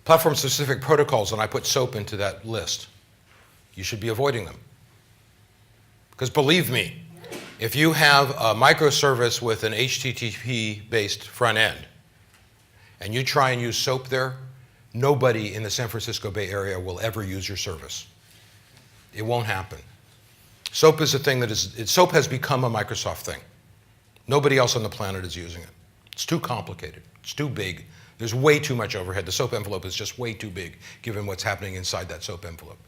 Platform-specific protocols, and I put SOAP into that list. You should be avoiding them. Because believe me, if you have a microservice with an HTTP-based front end, and you try and use SOAP there, nobody in the San Francisco Bay Area will ever use your service. It won't happen. SOAP is a thing that SOAP has become a Microsoft thing. Nobody else on the planet is using it. It's too complicated. It's too big. There's way too much overhead. The SOAP envelope is just way too big, given what's happening inside that SOAP envelope.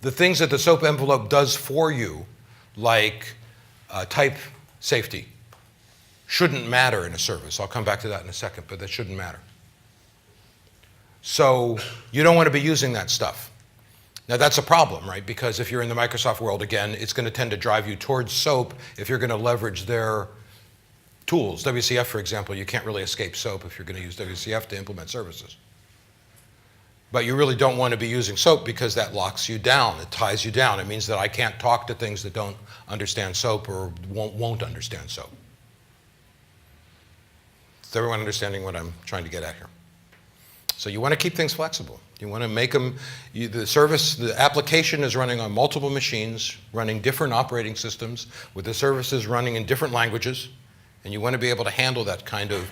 The things that the SOAP envelope does for you, like type safety, shouldn't matter in a service. I'll come back to that in a second, but that shouldn't matter. So you don't want to be using that stuff. Now that's a problem, right? Because if you're in the Microsoft world, again, it's going to tend to drive you towards SOAP if you're going to leverage their tools. WCF, for example, you can't really escape SOAP if you're going to use WCF to implement services. But you really don't want to be using SOAP because that locks you down. It ties you down. It means that I can't talk to things that don't understand SOAP or won't understand SOAP. Is everyone understanding what I'm trying to get at here? So you want to keep things flexible. You want to make them, the application is running on multiple machines, running different operating systems, with the services running in different languages, and you want to be able to handle that kind of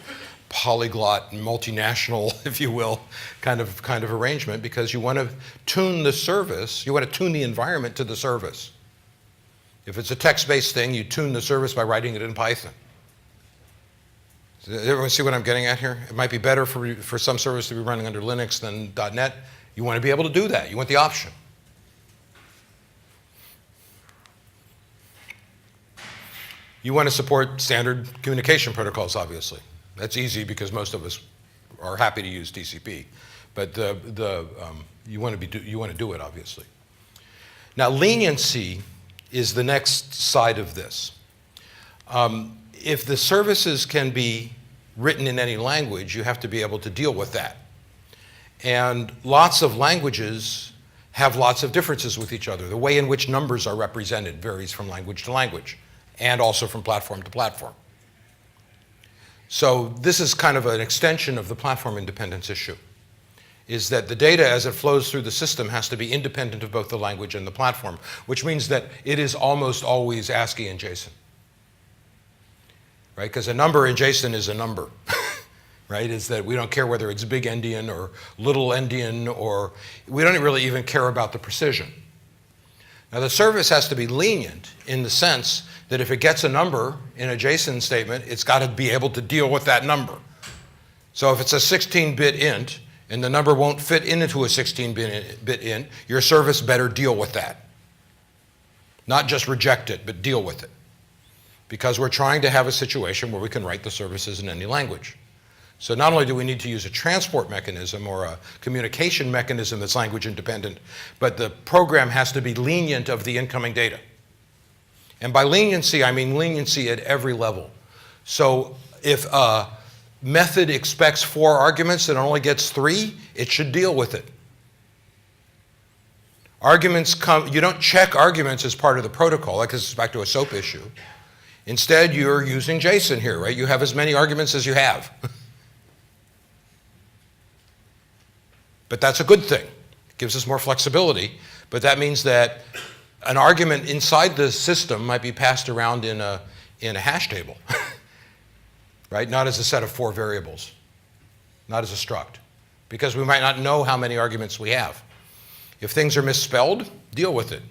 polyglot, multinational, if you will, kind of arrangement, because you want to tune the service, you want to tune the environment to the service. If it's a text-based thing, you tune the service by writing it in Python. Does everyone see what I'm getting at here? It might be better for some service to be running under Linux than .NET. You want to be able to do that. You want the option. You want to support standard communication protocols, obviously. That's easy because most of us are happy to use TCP. But you want to do it, obviously. Now, leniency is the next side of this. If the services can be written in any language, you have to be able to deal with that. And lots of languages have lots of differences with each other. The way in which numbers are represented varies from language to language, and also from platform to platform. So this is kind of an extension of the platform independence issue, is that the data as it flows through the system has to be independent of both the language and the platform, which means that it is almost always ASCII and JSON. Right? Because a number in JSON is a number. Right? Is that we don't care whether it's big endian or little endian, or we don't really even care about the precision. Now the service has to be lenient in the sense that if it gets a number in a JSON statement, it's got to be able to deal with that number. So if it's a 16-bit int and the number won't fit into a 16-bit int, your service better deal with that. Not just reject it, but deal with it. Because we're trying to have a situation where we can write the services in any language. So not only do we need to use a transport mechanism or a communication mechanism that's language independent, but the program has to be lenient of the incoming data. And by leniency, I mean leniency at every level. So if a method expects 4 arguments and only gets 3, it should deal with it. Arguments come, you don't check arguments as part of the protocol. That goes back to a SOAP issue. Instead, you're using JSON here, right? You have as many arguments as you have. But that's a good thing. It gives us more flexibility. But that means that an argument inside the system might be passed around in a hash table, right? Not as a set of 4 variables, not as a struct, because we might not know how many arguments we have. If things are misspelled, deal with it.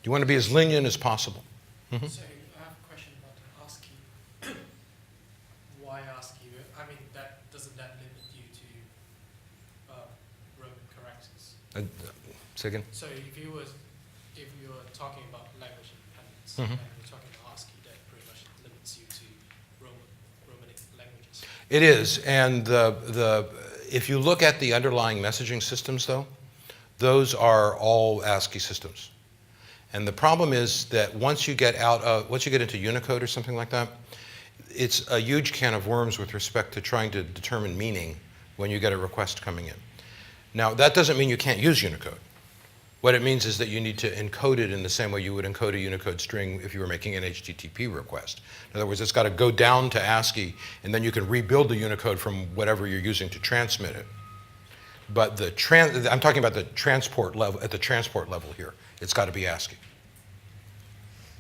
You want to be as lenient as possible. Mm-hmm. So I have a question about ASCII. Why ASCII? I mean, doesn't that limit you to Roman characters? Say again? So if you were talking about language independence, Mm-hmm. and you're talking about ASCII, that pretty much limits you to Romanic languages. It is, and if you look at the underlying messaging systems, though, those are all ASCII systems. And the problem is that once you get into Unicode or something like that, it's a huge can of worms with respect to trying to determine meaning when you get a request coming in. Now, that doesn't mean you can't use Unicode. What it means is that you need to encode it in the same way you would encode a Unicode string if you were making an HTTP request. In other words, it's got to go down to ASCII, and then you can rebuild the Unicode from whatever you're using to transmit it. But I'm talking about the transport level, at the transport level here. It's got to be ASCII.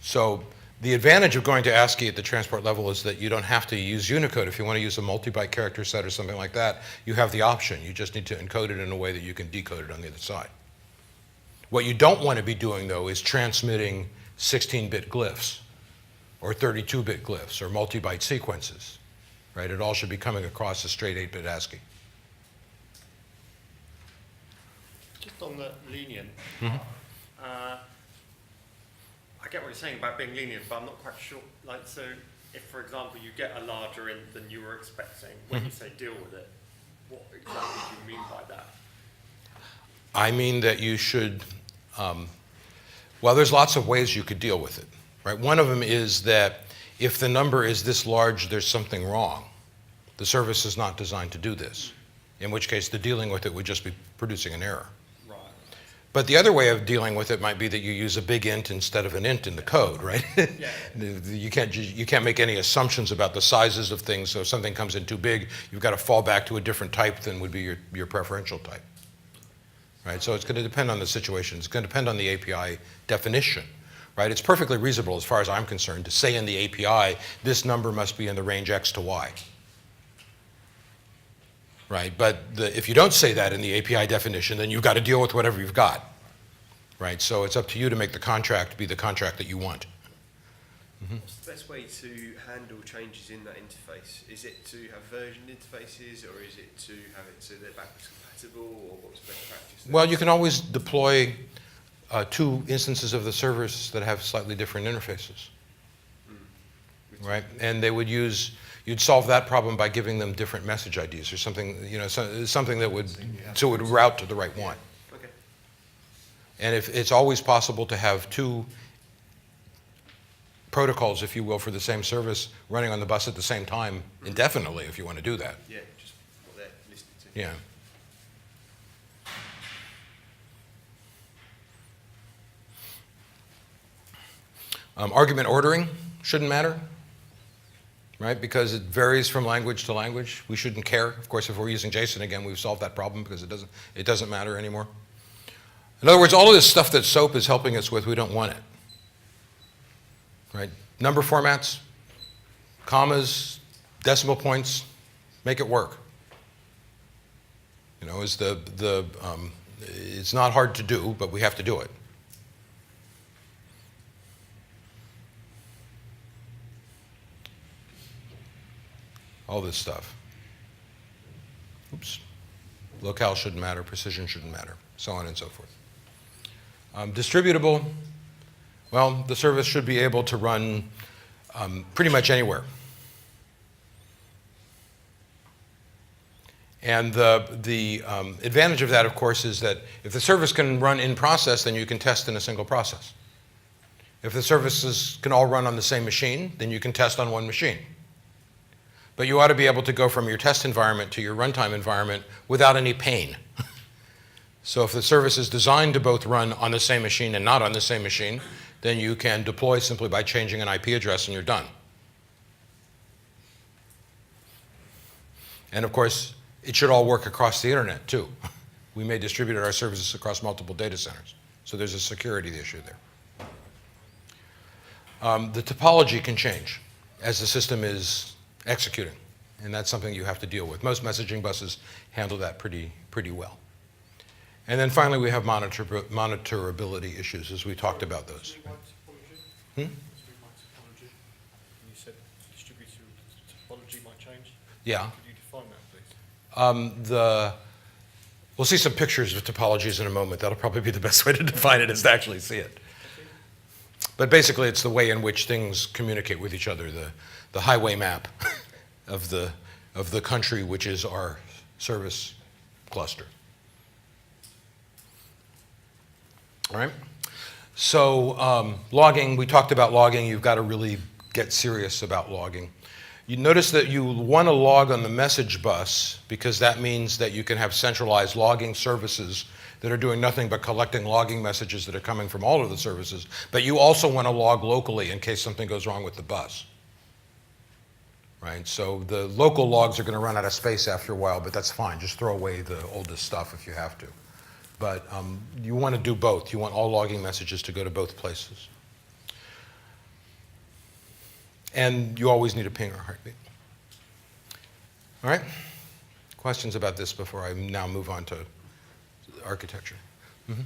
So the advantage of going to ASCII at the transport level is that you don't have to use Unicode. If you want to use a multi-byte character set or something like that, you have the option. You just need to encode it in a way that you can decode it on the other side. What you don't want to be doing, though, is transmitting 16-bit glyphs or 32-bit glyphs or multi-byte sequences, right? It all should be coming across as straight 8-bit ASCII. Just on the lenient, Mm-hmm. I get what you're saying about being lenient, but I'm not quite sure. Like, so if, for example, you get a larger int than you were expecting, when you say deal with it, what exactly do you mean by that? I mean that you should, well, there's lots of ways you could deal with it, right? One of them is that if the number is this large, there's something wrong. The service is not designed to do this, in which case the dealing with it would just be producing an error. Right. But the other way of dealing with it might be that you use a big int instead of an int in the code, right? Yeah. You can't make any assumptions about the sizes of things, so if something comes in too big, you've got to fall back to a different type than would be your preferential type. Right? So it's going to depend on the situation. It's going to depend on the API definition. Right? It's perfectly reasonable, as far as I'm concerned, to say in the API, this number must be in the range X to Y. Right? But if you don't say that in the API definition, then you've got to deal with whatever you've got. Right? So it's up to you to make the contract be the contract that you want. What's the best way to handle changes in that interface? Is it to have version interfaces, or is it to have it so they're backwards compatible, or what's best practice there? Well, you can always deploy 2 instances of the service that have slightly different interfaces, right? And they would you'd solve that problem by giving them different message IDs or something, something that would, so it would route to the right one. Okay. And if it's always possible to have 2 protocols, if you will, for the same service running on the bus at the same time indefinitely, if you want to do that. Yeah, just what they're listening to. Yeah. Argument ordering shouldn't matter, right? Because it varies from language to language. We shouldn't care. Of course, if we're using JSON again, we've solved that problem because it doesn't matter anymore. In other words, all of this stuff that SOAP is helping us with, we don't want it. Right? Number formats, commas, decimal points, make it work. It's not hard to do, but we have to do it. All this stuff. Oops. Locale shouldn't matter, precision shouldn't matter, so on and so forth. Distributable, well, the service should be able to run pretty much anywhere. And the advantage of that, of course, is that if the service can run in process, then you can test in a single process. If the services can all run on the same machine, then you can test on one machine. But you ought to be able to go from your test environment to your runtime environment without any pain. So if the service is designed to both run on the same machine and not on the same machine, then you can deploy simply by changing an IP address and you're done. And of course, it should all work across the internet too. We may distribute our services across multiple data centers. So there's a security issue there. The topology can change as the system is executing, and that's something you have to deal with. Most messaging buses handle that pretty well. And then finally, we have monitorability issues, as we talked about those. You said distributed topology might change. Yeah. Could you define that, please? We'll see some pictures of topologies in a moment. That'll probably be the best way to define it, is to actually see it. But basically, it's the way in which things communicate with each other, the highway map of the country, which is our service cluster. All right? So logging, we talked about logging. You've got to really get serious about logging. You notice that you want to log on the message bus because that means that you can have centralized logging services that are doing nothing but collecting logging messages that are coming from all of the services. But you also want to log locally in case something goes wrong with the bus. Right? So the local logs are going to run out of space after a while, but that's fine. Just throw away the oldest stuff if you have to. But you want to do both. You want all logging messages to go to both places. And you always need a ping or heartbeat. All right? Questions about this before I now move on to architecture? Mm-hmm.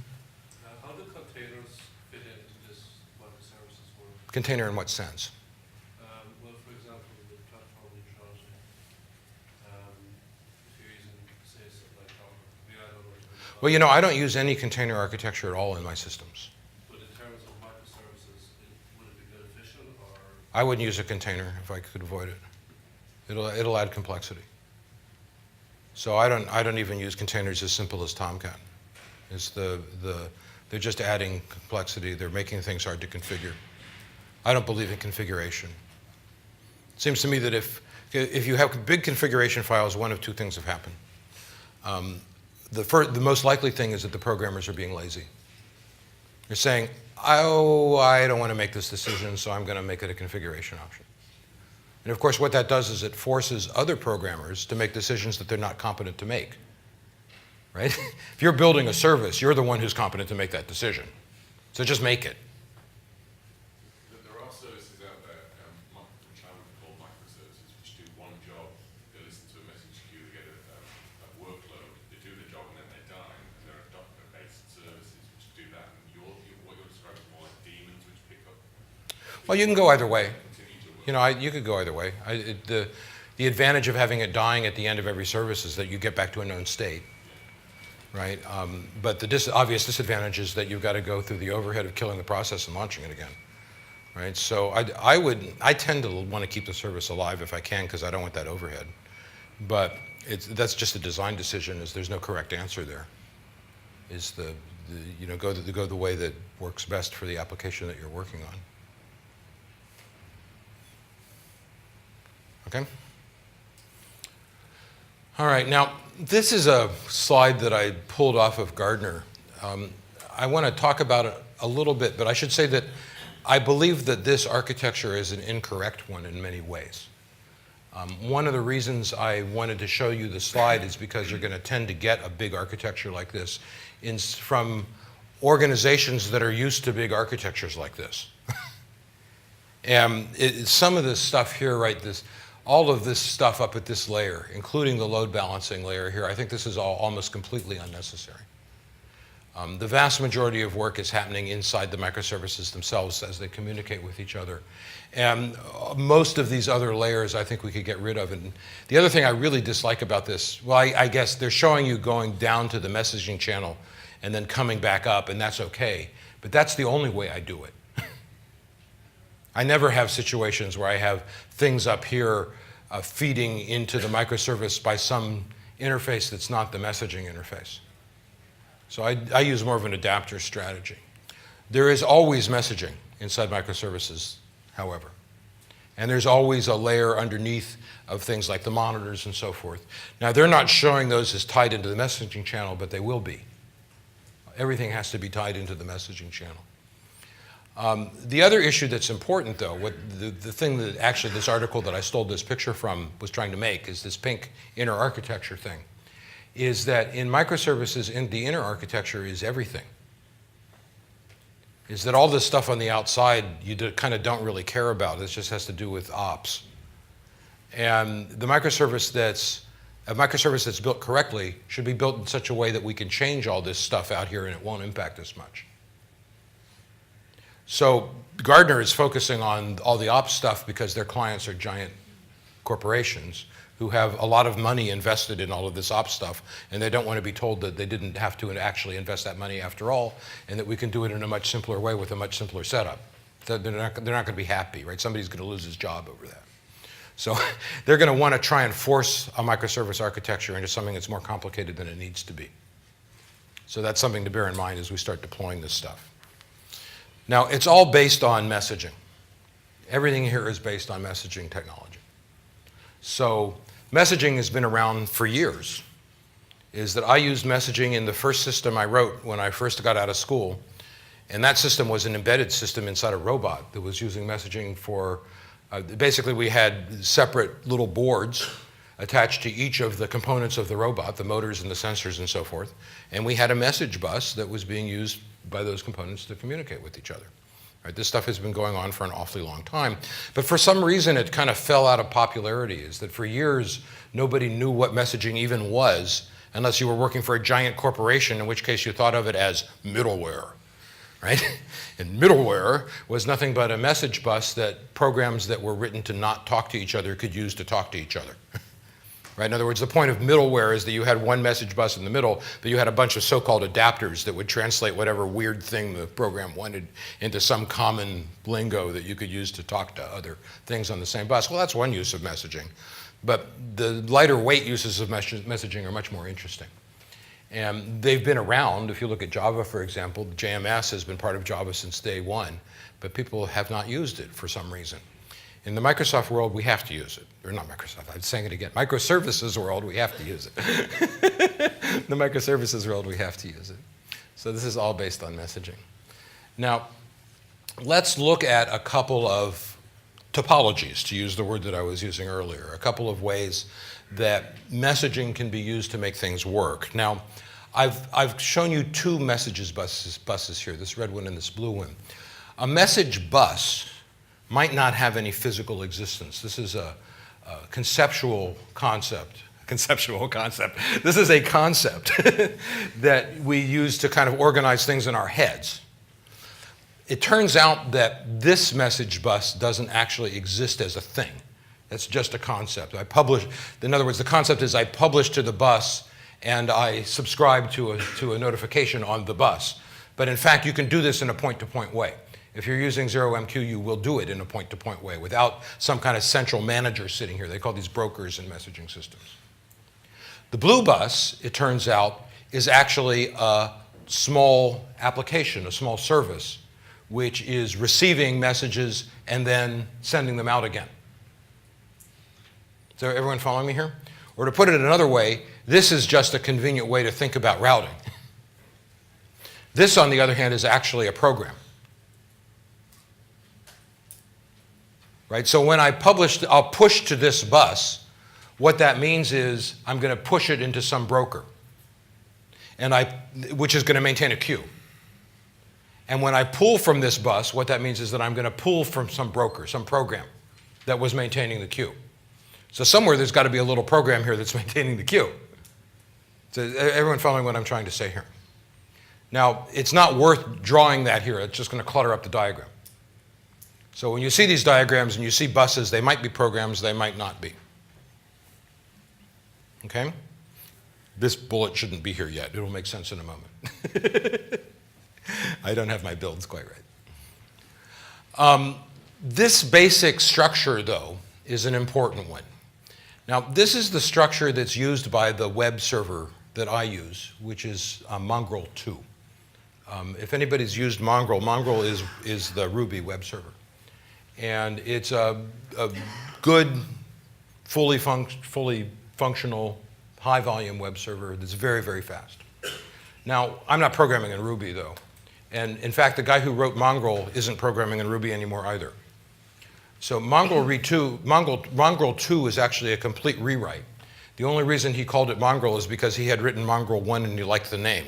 How do containers fit into this microservices world? Container in what sense? Well, for example, with platform neutrality, if you're using, say, something like Docker, I don't know. Well, you know, I don't use any container architecture at all in my systems. But in terms of microservices, would it be beneficial, or? I wouldn't use a container if I could avoid it. It'll add complexity. So I don't even use containers as simple as Tomcat. It's they're just adding complexity. They're making things hard to configure. I don't believe in configuration. It seems to me that if you have big configuration files, one of two things have happened. The most likely thing is that the programmers are being lazy. They're saying, oh, I don't want to make this decision, so I'm going to make it a configuration option. And of course, what that does is it forces other programmers to make decisions that they're not competent to make. Right? If you're building a service, you're the one who's competent to make that decision. So just make it. There are services out there, which I would call microservices, which do one job. They listen to a message queue, they get a workload, they do the job, and then they die. And there are Docker-based services which do that. And what you're describing is more like daemons which pick up. Well, you can go either way. continue to work? You know, you could go either way. The advantage of having it dying at the end of every service is that you get back to a known state, right? But the obvious disadvantage is that you've got to go through the overhead of killing the process and launching it again, right? So I tend to want to keep the service alive if I can because I don't want that overhead. But that's just a design decision. There's no correct answer there. Go the way that works best for the application that you're working on. Okay? All right, now this is a slide that I pulled off of Gardner. I want to talk about it a little bit, but I should say that I believe that this architecture is an incorrect one in many ways. One of the reasons I wanted to show you the slide is because you're going to tend to get a big architecture like this from organizations that are used to big architectures like this. And some of this stuff here, right, all of this stuff up at this layer, including the load balancing layer here, I think this is all almost completely unnecessary. The vast majority of work is happening inside the microservices themselves as they communicate with each other. And most of these other layers I think we could get rid of. And the other thing I really dislike about this, well, I guess they're showing you going down to the messaging channel and then coming back up, and that's okay. But that's the only way I do it. I never have situations where I have things up here feeding into the microservice by some interface that's not the messaging interface. So I use more of an adapter strategy. There is always messaging inside microservices, however. And there's always a layer underneath of things like the monitors and so forth. Now, they're not showing those as tied into the messaging channel, but they will be. Everything has to be tied into the messaging channel. The other issue that's important, though, the thing that actually this article that I stole this picture from was trying to make is this pink inner architecture thing, is that in microservices, the inner architecture is everything. Is that all this stuff on the outside you kind of don't really care about. This just has to do with ops. And a microservice that's built correctly should be built in such a way that we can change all this stuff out here and it won't impact us much. So Gardner is focusing on all the ops stuff because their clients are giant corporations who have a lot of money invested in all of this ops stuff, and they don't want to be told that they didn't have to actually invest that money after all, and that we can do it in a much simpler way with a much simpler setup. They're not going to be happy, right? Somebody's going to lose his job over that. So they're going to want to try and force a microservice architecture into something that's more complicated than it needs to be. So that's something to bear in mind as we start deploying this stuff. Now, it's all based on messaging. Everything here is based on messaging technology. So messaging has been around for years. Is that I used messaging in the first system I wrote when I first got out of school. And that system was an embedded system inside a robot that was using messaging for, basically we had separate little boards attached to each of the components of the robot, the motors and the sensors and so forth. And we had a message bus that was being used by those components to communicate with each other. Right, this stuff has been going on for an awfully long time. But for some reason, it kind of fell out of popularity, is that for years, nobody knew what messaging even was unless you were working for a giant corporation, in which case you thought of it as middleware, right? And middleware was nothing but a message bus that programs that were written to not talk to each other could use to talk to each other. Right? In other words, the point of middleware is that you had one message bus in the middle, but you had a bunch of so-called adapters that would translate whatever weird thing the program wanted into some common lingo that you could use to talk to other things on the same bus. Well, that's one use of messaging. But the lighter weight uses of messaging are much more interesting. And they've been around. If you look at Java, for example, JMS has been part of Java since day one, but people have not used it for some reason. In the Microsoft world, we have to use it. Or not Microsoft, I'm saying it again. Microservices world, we have to use it. The microservices world, we have to use it. So this is all based on messaging. Now, let's look at a couple of topologies, to use the word that I was using earlier, a couple of ways that messaging can be used to make things work. Now, I've shown you two messages buses here, this red one and this blue one. A message bus might not have any physical existence. This is a conceptual concept. This is a concept that we use to kind of organize things in our heads. it turns out that this message bus doesn't actually exist as a thing. That's just a concept. In other words, the concept is I publish to the bus and I subscribe to a notification on the bus. But in fact, you can do this in a point-to-point way. If you're using 0MQ, you will do it in a point-to-point way without some kind of central manager sitting here. They call these brokers in messaging systems. The blue bus, it turns out, is actually a small application, a small service, which is receiving messages and then sending them out again. So everyone following me here? Or to put it another way, this is just a convenient way to think about routing. This, on the other hand, is actually a program. Right? So when I'll push to this bus, what that means is I'm going to push it into some broker, which is going to maintain a queue. And when I pull from this bus, what that means is that I'm going to pull from some broker, some program that was maintaining the queue. So somewhere there's got to be a little program here that's maintaining the queue. So everyone following what I'm trying to say here? Now, it's not worth drawing that here. It's just going to clutter up the diagram. So when you see these diagrams and you see buses, they might be programs, they might not be. Okay? This bullet shouldn't be here yet. It'll make sense in a moment. I don't have my builds quite right. This basic structure, though, is an important one. Now, this is the structure that's used by the web server that I use, which is Mongrel 2. If anybody's used Mongrel, Mongrel is the Ruby web server. And it's a good, fully functional, high-volume web server that's very, very fast. Now, I'm not programming in Ruby, though. And in fact, the guy who wrote Mongrel isn't programming in Ruby anymore either. So Mongrel 2 is actually a complete rewrite. The only reason he called it Mongrel is because he had written Mongrel 1 and he liked the name.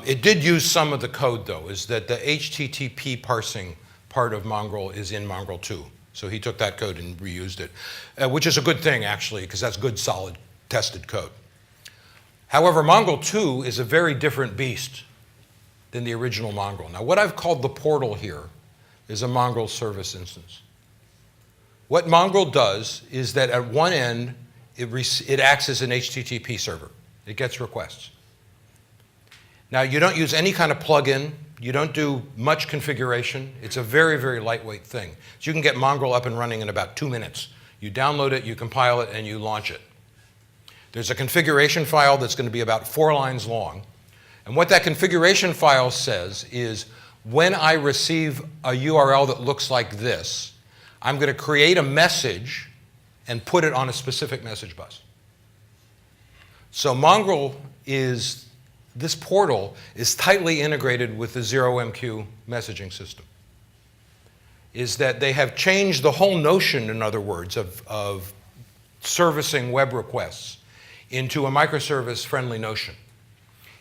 It did use some of the code, though, is that the HTTP parsing part of Mongrel is in Mongrel 2. So he took that code and reused it, which is a good thing, actually, because that's good, solid, tested code. However, Mongrel 2 is a very different beast than the original Mongrel. Now, what I've called the portal here is a Mongrel service instance. What Mongrel does is that at one end, it acts as an HTTP server. It gets requests. Now, you don't use any kind of plugin. You don't do much configuration. It's a very, very lightweight thing. So you can get Mongrel up and running in about 2 minutes. You download it, you compile it, and you launch it. There's a configuration file that's going to be about 4 lines long. And what that configuration file says is, when I receive a URL that looks like this, I'm going to create a message and put it on a specific message bus. So Mongrel this portal is tightly integrated with the 0MQ messaging system. Is that they have changed the whole notion, in other words, of servicing web requests into a microservice-friendly notion.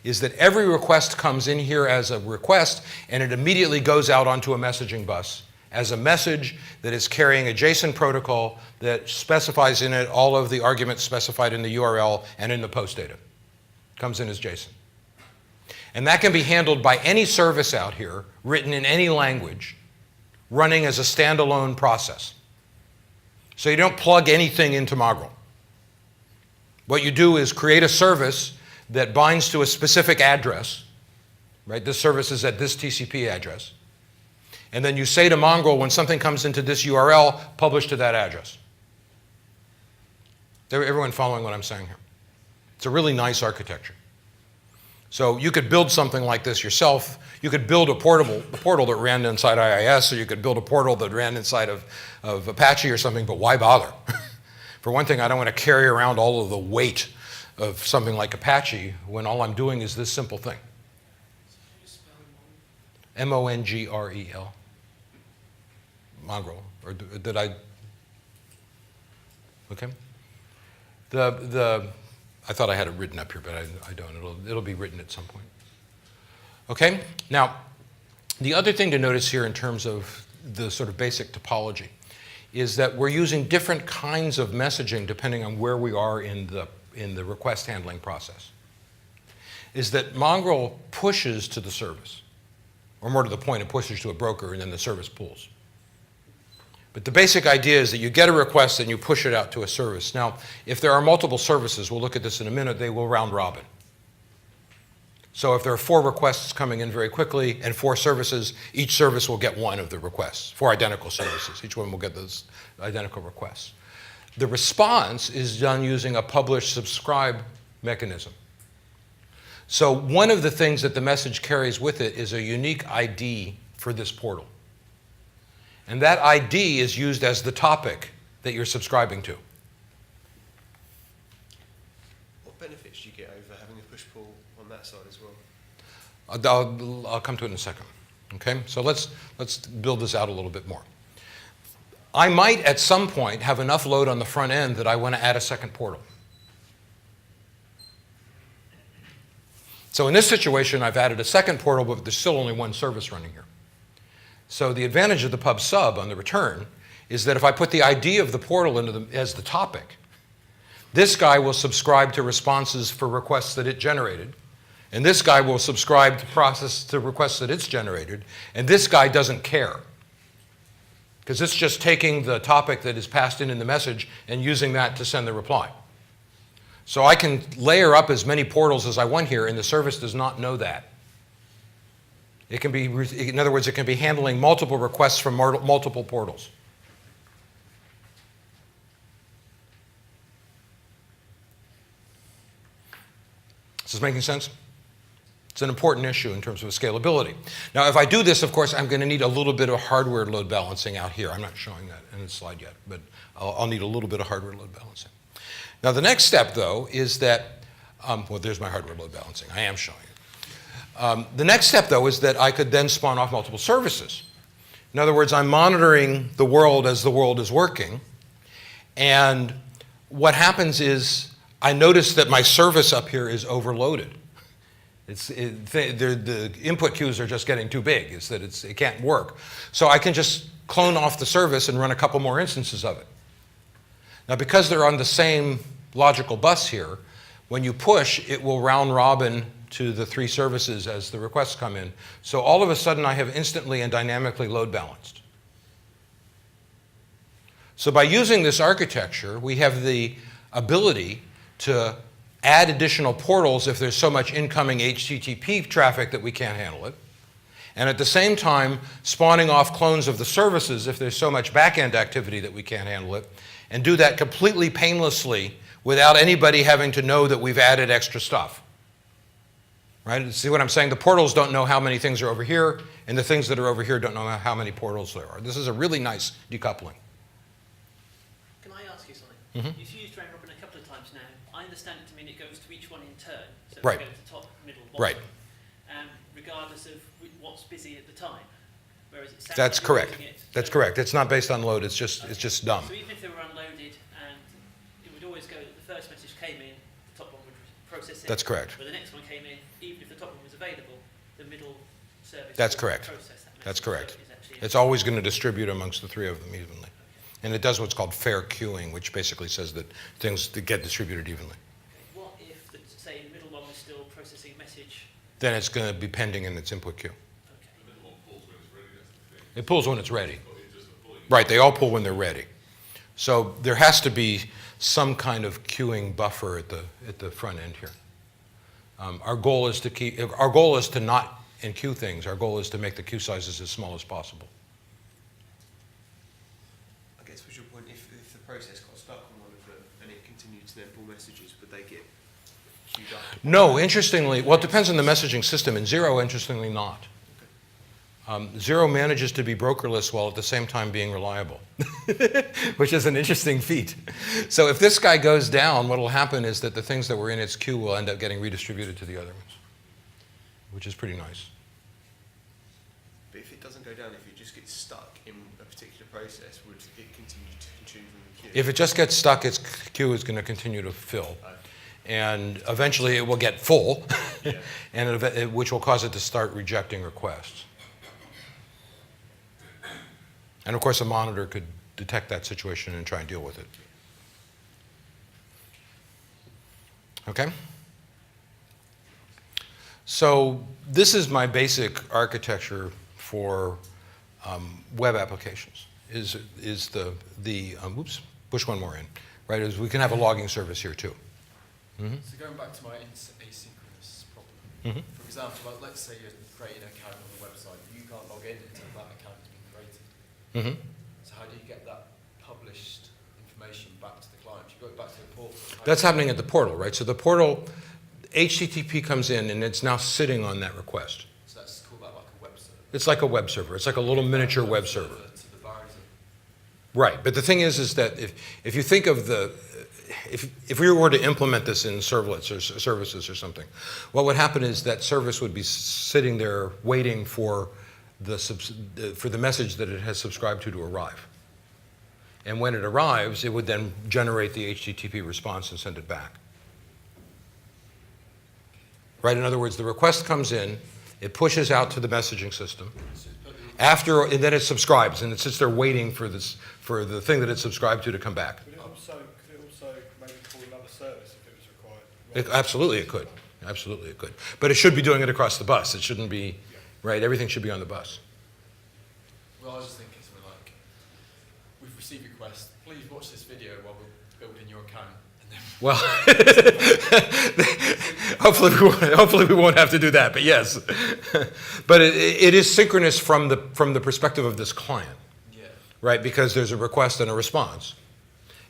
Is that every request comes in here as a request, and it immediately goes out onto a messaging bus as a message that is carrying a JSON protocol that specifies in it all of the arguments specified in the URL and in the post data. Comes in as JSON. And that can be handled by any service out here, written in any language, running as a standalone process. So you don't plug anything into Mongrel. What you do is create a service that binds to a specific address, right? This service is at this TCP address. And then you say to Mongrel, when something comes into this URL, publish to that address. Everyone following what I'm saying here? It's a really nice architecture. So you could build something like this yourself. You could build a portal that ran inside IIS, or you could build a portal that ran inside of Apache or something, but why bother? For one thing, I don't want to carry around all of the weight of something like Apache when all I'm doing is this simple thing. M-O-N-G-R-E-L. Mongrel. Or did I? Okay. I thought I had it written up here, but I don't. It'll be written at some point. Okay? Now, the other thing to notice here in terms of the sort of basic topology is that we're using different kinds of messaging depending on where we are in the request handling process. Is that Mongrel pushes to the service. Or more to the point, it pushes to a broker and then the service pools. But the basic idea is that you get a request and you push it out to a service. Now, if there are multiple services, we'll look at this in a minute, they will round robin. So if there are 4 requests coming in very quickly and 4 services, each service will get one of the requests. 4 identical services, each one will get those identical requests. The response is done using a publish-subscribe mechanism. So one of the things that the message carries with it is a unique ID for this portal. And that ID is used as the topic that you're subscribing to. What benefits do you get over having a push-pull on that side as well? I'll come to it in a second. Okay, so let's build this out a little bit more. I might at some point have enough load on the front end that I want to add a second portal. So in this situation, I've added a second portal, but there's still only one service running here. So the advantage of the pub sub on the return is that if I put the ID of the portal as the topic, this guy will subscribe to responses for requests that it generated, and this guy will subscribe to requests that it's generated, and this guy doesn't care, because it's just taking the topic that is passed in the message and using that to send the reply. So I can layer up as many portals as I want here, and the service does not know that. It can be, in other words, it can be handling multiple requests from multiple portals. Is this making sense? It's an important issue in terms of scalability. Now, if I do this, of course, I'm going to need a little bit of hardware load balancing out here. I'm not showing that in the slide yet, but I'll need a little bit of hardware load balancing. Now, the next step, though, is that, well, there's my hardware load balancing. I am showing it. The next step, though, is that I could then spawn off multiple services. In other words, I'm monitoring the world as the world is working. And what happens is I notice that my service up here is overloaded. The input queues are just getting too big. It's that it can't work. So I can just clone off the service and run a couple more instances of it. Now, because they're on the same logical bus here, when you push, it will round robin to the 3 services as the requests come in. So all of a sudden, I have instantly and dynamically load balanced. So by using this architecture, we have the ability to add additional portals if there's so much incoming HTTP traffic that we can't handle it. And at the same time, spawning off clones of the services if there's so much back-end activity that we can't handle it, and do that completely painlessly without anybody having to know that we've added extra stuff. Right? See what I'm saying? The portals don't know how many things are over here, and the things that are over here don't know how many portals there are. This is a really nice decoupling. Can I ask you something? Mm-hmm. You've used round robin a couple of times now. I understand it to mean it goes to each one in turn. So Right. it goes to top, middle, bottom. Right. Regardless of what's busy at the time. Whereas it sounds That's like you're correct. doing it, That's so- correct. It's not based on load. It's just dumb. So even if they were unloaded and it would always go that the first message came in, the top one would process it. That's correct. But the next one came in, even if the top one was available, the middle service That's would correct. process that message. That's So correct. it's actually- It's always going to distribute amongst the 3 of them evenly. And it does what's called fair queuing, which basically says that things get distributed evenly. What if, say, the middle one was still processing message? Then it's going to be pending in its input queue. Okay. The middle one pulls when it's ready, that's the thing. It pulls when it's ready. But it's just a pulling. Right, they all pull when they're ready. So there has to be some kind of queuing buffer at the front end here. Our goal is to not enqueue things. Our goal is to make the queue sizes as small as possible. I guess was your point, if the process got stuck on one of them and it continued to then pull messages, would they get queued up? No, interestingly, well, it depends on the messaging system. In Zero, interestingly not. Zero manages to be brokerless while at the same time being reliable, which is an interesting feat. So if this guy goes down, what will happen is that the things that were in its queue will end up getting redistributed to the other ones, which is pretty nice. But if it doesn't go down, if it just gets stuck in a particular process, would it continue to consume from the queue? If it just gets stuck, its queue is going to continue to fill. And eventually it will get full, Yeah. and which will cause it to start rejecting requests. And of course, a monitor could detect that situation and try and deal with it. Okay? So this is my basic architecture for web applications. Is the oops, push one more in, right? Is we can have a logging service here too. Mm-hmm. So going back to my asynchronous problem, Mm-hmm. for example, like, let's say you're creating an account on the website, but you can't log in until that account has been created. Mm-hmm. So how do you get that published information back to the client? You go back to the portal. That's happening at the portal, right? So the portal, HTTP comes in and it's now sitting on that request. So that's called that like a web server. It's like a web server. It's like a little miniature web server. To the browser. Right, but the thing is that if you think of if we were to implement this in servlets or services or something, what would happen is that service would be sitting there waiting for the message that it has subscribed to arrive. And when it arrives, it would then generate the HTTP response and send it back. Right, in other words, the request comes in, it pushes out to the messaging system. And then it subscribes, and it sits there waiting for the thing that it subscribed to come back. Could it also maybe call another service if it was required? Absolutely, it could. Absolutely, it could. But it should be doing it across the bus. It shouldn't be, right? Everything should be on the bus. Well, I was just thinking something like, we've received requests, please watch this video while we're building your account. And then Well, hopefully we won't have to do that, but yes. But it is synchronous from the perspective of this client, yeah. right? Because there's a request and a response.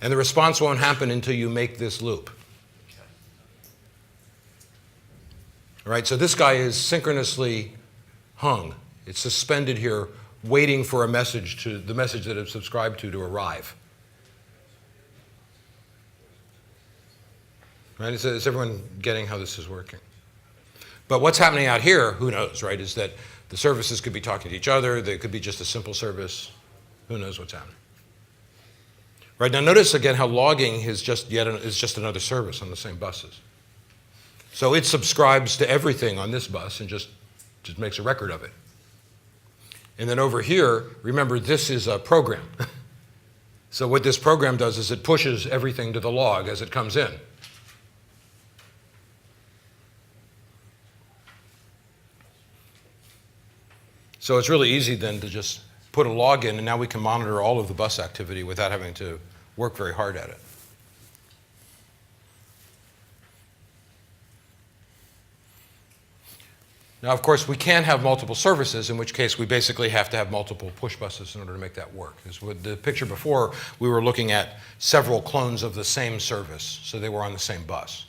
And the response won't happen until you make this loop. Okay. Right, so this guy is synchronously hung. It's suspended here, waiting for the message that it's subscribed to arrive. Right, is everyone getting how this is working? But what's happening out here, who knows, right, is that the services could be talking to each other, they could be just a simple service. Who knows what's happening? Right, now notice again how logging is just another service on the same buses. So it subscribes to everything on this bus and just makes a record of it. And then over here, remember, this is a program. So what this program does is it pushes everything to the log as it comes in. So it's really easy then to just put a log in, and now we can monitor all of the bus activity without having to work very hard at it. Now, of course, we can have multiple services, in which case we basically have to have multiple push buses in order to make that work. As with the picture before, we were looking at several clones of the same service, so they were on the same bus.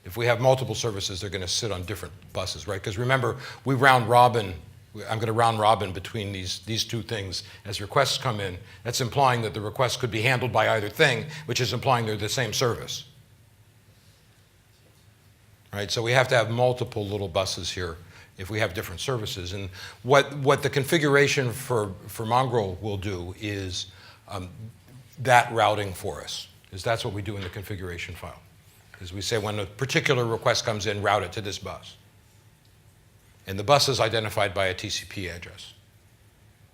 If we have multiple services, they're going to sit on different buses, right? Because remember, we round robin. I'm going to round robin between these two things as requests come in. That's implying that the request could be handled by either thing, which is implying they're the same service. Right, so we have to have multiple little buses here if we have different services. And what the configuration for Mongrel will do is that routing for us, because that's what we do in the configuration file. Is we say when a particular request comes in, route it to this bus. And the bus is identified by a TCP address.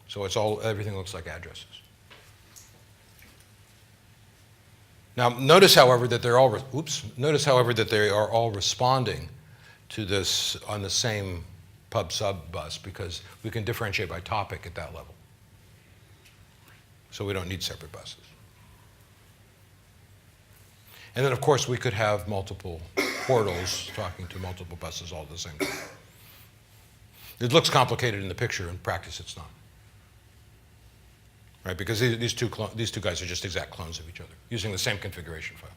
So everything looks like addresses. Now, notice, however, that they're all responding to this on the same pub sub bus, because we can differentiate by topic at that level. So we don't need separate buses. And then, of course, we could have multiple portals talking to multiple buses all at the same time. It looks complicated in the picture. In practice, it's not. Right, because these two guys are just exact clones of each other, using the same configuration file.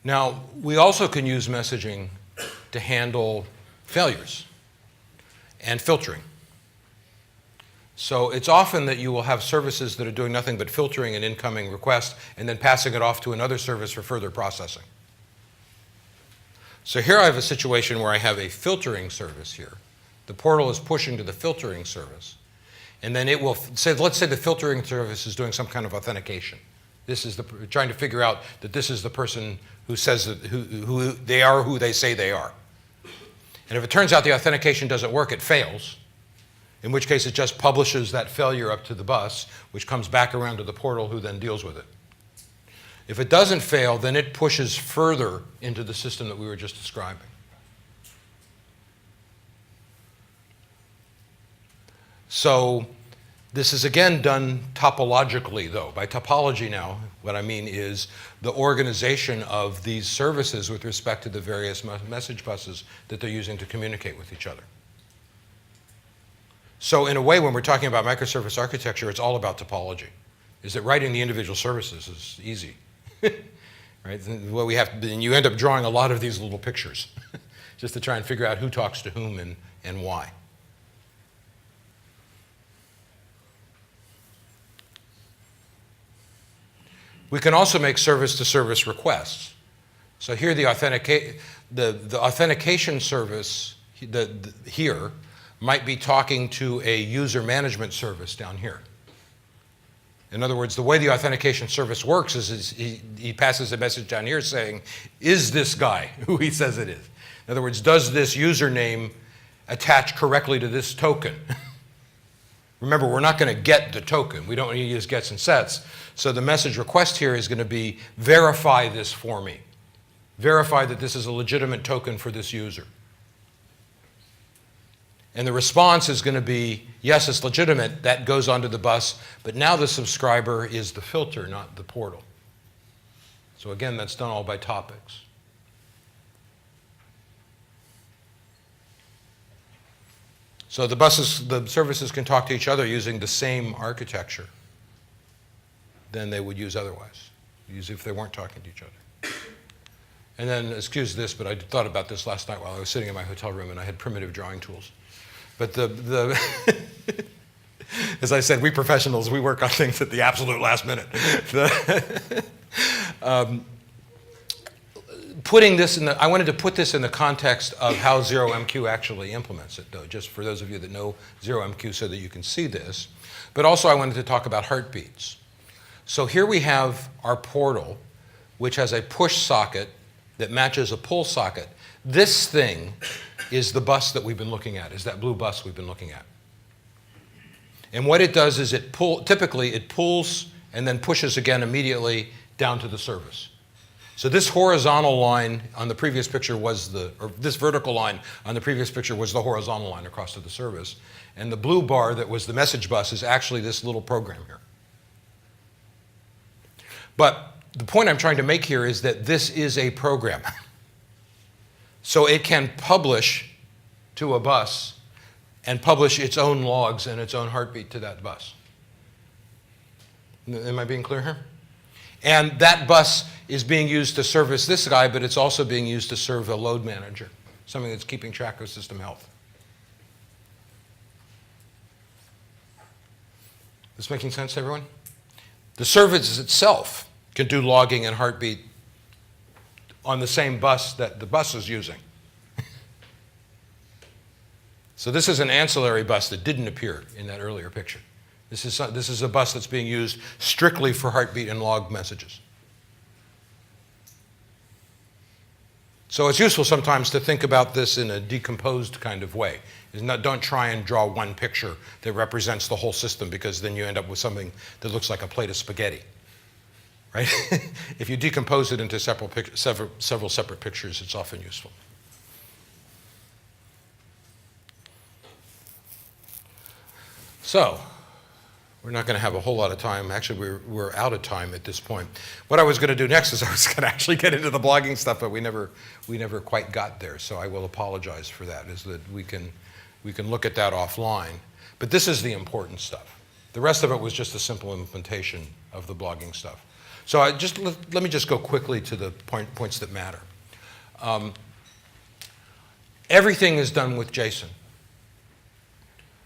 Now, we also can use messaging to handle failures and filtering. So it's often that you will have services that are doing nothing but filtering an incoming request and then passing it off to another service for further processing. So here I have a situation where I have a filtering service here. The portal is pushing to the filtering service. And then it will say, let's say the filtering service is doing some kind of authentication. This is trying to figure out that this is the person who says that, who they are who they say they are. And if it turns out the authentication doesn't work, it fails. in which case it just publishes that failure up to the bus, which comes back around to the portal, who then deals with it. If it doesn't fail, then it pushes further into the system that we were just describing. So this is again done topologically, though. By topology now, what I mean is the organization of these services with respect to the various message buses that they're using to communicate with each other. So in a way, when we're talking about microservice architecture, it's all about topology. Is that writing the individual services is easy. Right? What we have, and you end up drawing a lot of these little pictures just to try and figure out who talks to whom and why. We can also make service-to-service requests. So here the authentication service here might be talking to a user management service down here. In other words, the way the authentication service works is he passes a message down here saying, is this guy who he says it is? In other words, does this username attach correctly to this token? Remember, we're not going to get the token. We don't need to use gets and sets. So the message request here is going to be, verify this for me. Verify that this is a legitimate token for this user. And the response is going to be, yes, it's legitimate. That goes onto the bus. But now the subscriber is the filter, not the portal. So again, that's done all by topics. So the services can talk to each other using the same architecture than they would use otherwise, if they weren't talking to each other. And then, excuse this, but I thought about this last night while I was sitting in my hotel room and I had primitive drawing tools. But as I said, we professionals, we work on things at the absolute last minute. I wanted to put this in the context of how 0MQ actually implements it, though, just for those of you that know 0MQ so that you can see this. But also I wanted to talk about heartbeats. So here we have our portal, which has a push socket that matches a pull socket. This thing is the bus that we've been looking at, is that blue bus we've been looking at. And what it does is typically it pulls and then pushes again immediately down to the service. So this horizontal line on the previous picture this vertical line on the previous picture was the horizontal line across to the service. And the blue bar that was the message bus is actually this little program here. But the point I'm trying to make here is that this is a program. So it can publish to a bus and publish its own logs and its own heartbeat to that bus. Am I being clear here? And that bus is being used to service this guy, but it's also being used to serve a load manager, something that's keeping track of system health. This making sense to everyone? The service itself can do logging and heartbeat on the same bus that the bus is using. So this is an ancillary bus that didn't appear in that earlier picture. This is a bus that's being used strictly for heartbeat and log messages. So it's useful sometimes to think about this in a decomposed kind of way. Don't try and draw one picture that represents the whole system, because then you end up with something that looks like a plate of spaghetti. Right? If you decompose it into several separate pictures, it's often useful. So, we're not going to have a whole lot of time. Actually, we're out of time at this point. What I was going to do next is I was going to actually get into the blogging stuff, but we never quite got there. So I will apologize for that. Is that we can look at that offline. But this is the important stuff. The rest of it was just a simple implementation of the blogging stuff. So let me just go quickly to the points that matter. Everything is done with JSON.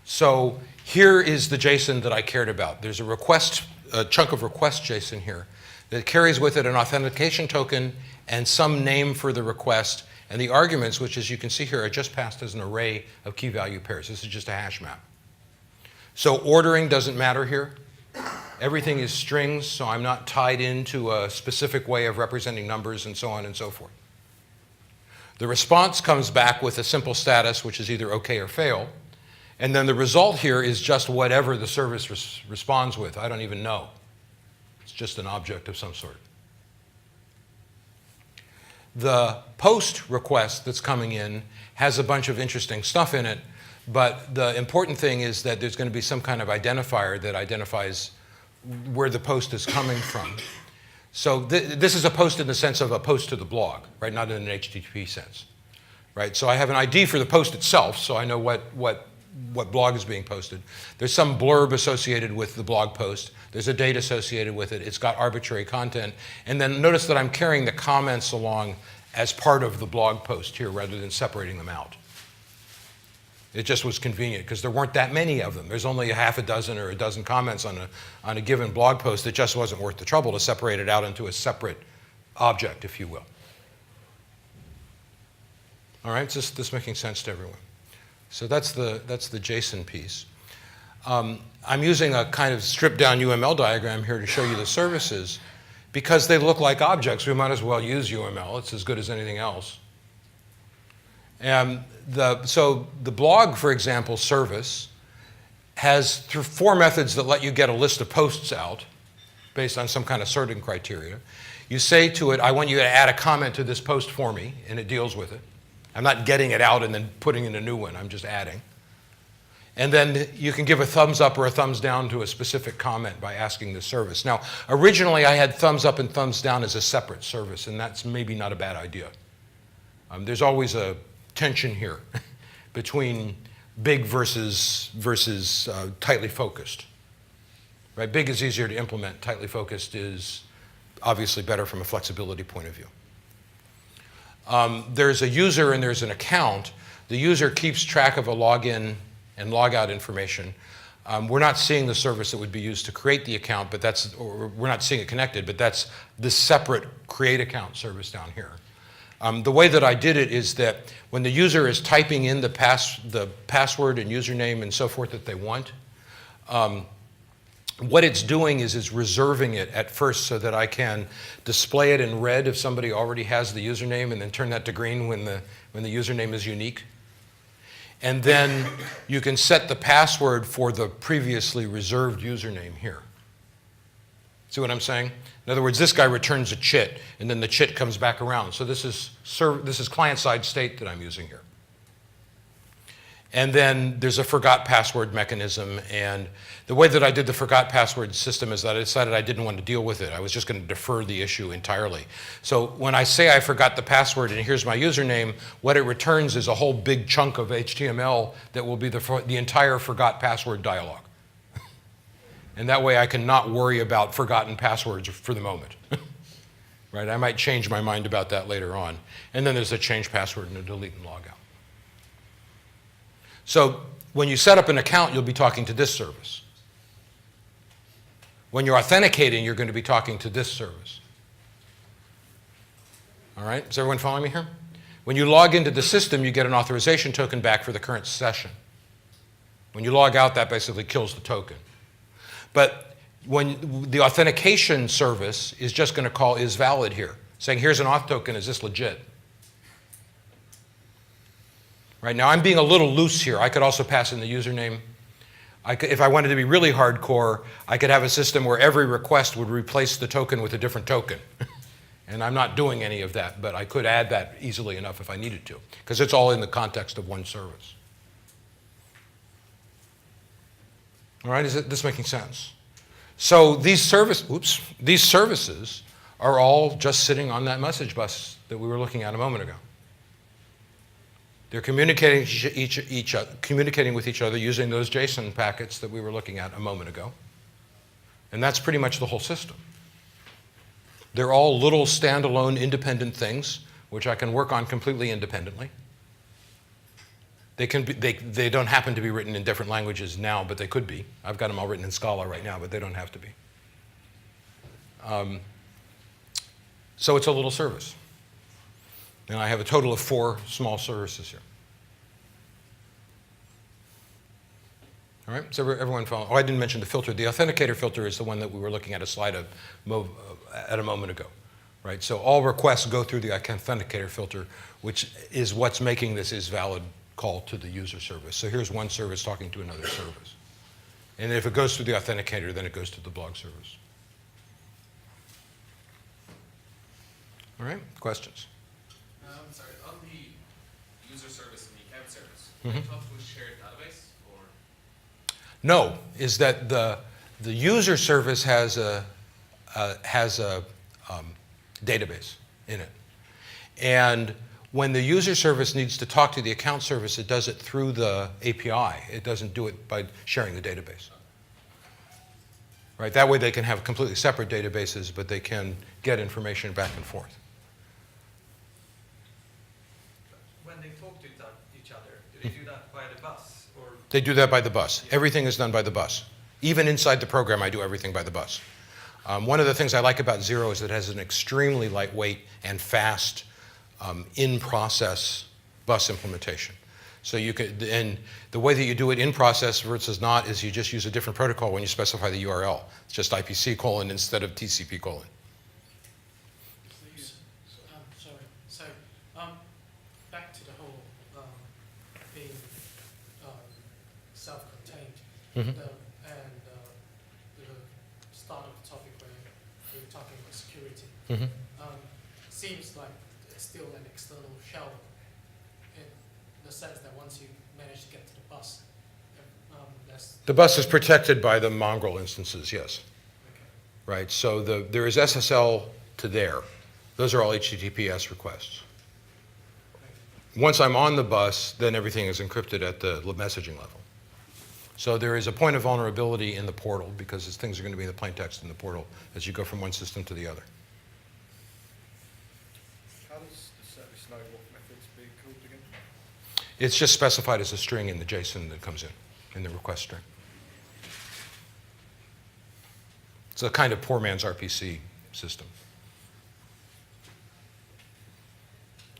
So here is the JSON that I cared about. There's a chunk of request JSON here that carries with it an authentication token and some name for the request. And the arguments, which as you can see here, are just passed as an array of key value pairs. This is just a hash map. So ordering doesn't matter here. Everything is strings, so I'm not tied into a specific way of representing numbers and so on and so forth. The response comes back with a simple status, which is either OK or fail. And then the result here is just whatever the service responds with. I don't even know. It's just an object of some sort. The post request that's coming in has a bunch of interesting stuff in it, but the important thing is that there's going to be some kind of identifier that identifies where the post is coming from. So this is a post in the sense of a post to the blog, right? Not in an HTTP sense, right? So I have an ID for the post itself, so I know what blog is being posted. There's some blurb associated with the blog post. There's a date associated with it. It's got arbitrary content. And then notice that I'm carrying the comments along as part of the blog post here rather than separating them out. It just was convenient because there weren't that many of them. There's only a half a dozen or a dozen comments on a given blog post. It just wasn't worth the trouble to separate it out into a separate object, if you will. All right, is this making sense to everyone? So that's the JSON piece. I'm using a kind of stripped down UML diagram here to show you the services. Because they look like objects, we might as well use UML. It's as good as anything else. And so the blog, for example, service has 4 methods that let you get a list of posts out based on some kind of sorting criteria. You say to it, I want you to add a comment to this post for me, and it deals with it. I'm not getting it out and then putting in a new one. I'm just adding. And then you can give a thumbs up or a thumbs down to a specific comment by asking the service. Now, originally I had thumbs up and thumbs down as a separate service, and that's maybe not a bad idea. There's always a tension here between big versus tightly focused. Right? Big is easier to implement. Tightly focused is obviously better from a flexibility point of view. There's a user and there's an account. The user keeps track of a login and logout information. We're not seeing the service that would be used to create the account, but or we're not seeing it connected, but that's the separate create account service down here. The way that I did it is that when the user is typing in the password and username and so forth that they want, what it's doing is it's reserving it at first so that I can display it in red if somebody already has the username and then turn that to green when the username is unique. And then you can set the password for the previously reserved username here. See what I'm saying? In other words, this guy returns a chit, and then the chit comes back around. So this is client-side state that I'm using here. And then there's a forgot password mechanism, and the way that I did the forgot password system is that I decided I didn't want to deal with it. I was just going to defer the issue entirely. So when I say I forgot the password and here's my username, what it returns is a whole big chunk of HTML that will be the entire forgot password dialog. And that way I can not worry about forgotten passwords for the moment. Right? I might change my mind about that later on. And then there's a change password and a delete and log out. So when you set up an account, you'll be talking to this service. When you're authenticating, you're going to be talking to this service. All right? Is everyone following me here? When you log into the system, you get an authorization token back for the current session. When you log out, that basically kills the token. But when the authentication service is just going to call isValid here, saying here's an auth token, is this legit? Right now, I'm being a little loose here. I could also pass in the username. If I wanted to be really hardcore, I could have a system where every request would replace the token with a different token. And I'm not doing any of that, but I could add that easily enough if I needed to, because it's all in the context of one service. All right, is this making sense? So these services are all just sitting on that message bus that we were looking at a moment ago. They're communicating with each other using those JSON packets that we were looking at a moment ago. And that's pretty much the whole system. They're all little standalone independent things, which I can work on completely independently. They don't happen to be written in different languages now, but they could be. I've got them all written in Scala right now, but they don't have to be. So it's a little service. And I have a total of 4 small services here. All right, so everyone follow? Oh, I didn't mention the filter. The authenticator filter is the one that we were looking at a slide of at a moment ago, right? So all requests go through the authenticator filter, which is what's making this isValid call to the user service. So here's one service talking to another service. And if it goes through the authenticator, then it goes to the blog service. All right, questions? Sorry, on the user service and the account service, Mhm. do you talk to a shared database, or? No, is that the user service has a database in it. And when the user service needs to talk to the account service, it does it through the API. It doesn't do it by sharing the database. Right? That way they can have completely separate databases, but they can get information back and forth. When they talk to each other, do they do that via the bus, or? They do that by the bus. Everything is done by the bus. Even inside the program, I do everything by the bus. One of the things I like about Zero is it has an extremely lightweight and fast in-process bus implementation. So you could, and the way that you do it in process versus not is you just use a different protocol when you specify the URL. It's just IPC : instead of TCP : Sorry. So, back to the whole being self-contained, Mhm. the start of the topic where we were talking about security. Mhm. Seems like it's still an external shell in the sense that once you manage to get to the bus, that's The bus is protected by the mongrel instances, yes. okay. Right, so there is SSL to there. Those are all HTTPS requests. Once I'm on the bus, then everything is encrypted at the messaging level. So there is a point of vulnerability in the portal because things are going to be in the plain text in the portal as you go from one system to the other. How does the service know what methods being called again? It's just specified as a string in the JSON that comes in the request string. It's a kind of poor man's RPC system.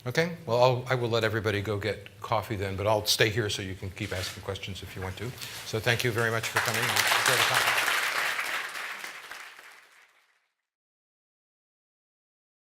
Okay, well, I will let everybody go get coffee then, but I'll stay here so you can keep asking questions if you want to. So thank you very much for coming. Enjoy the conference.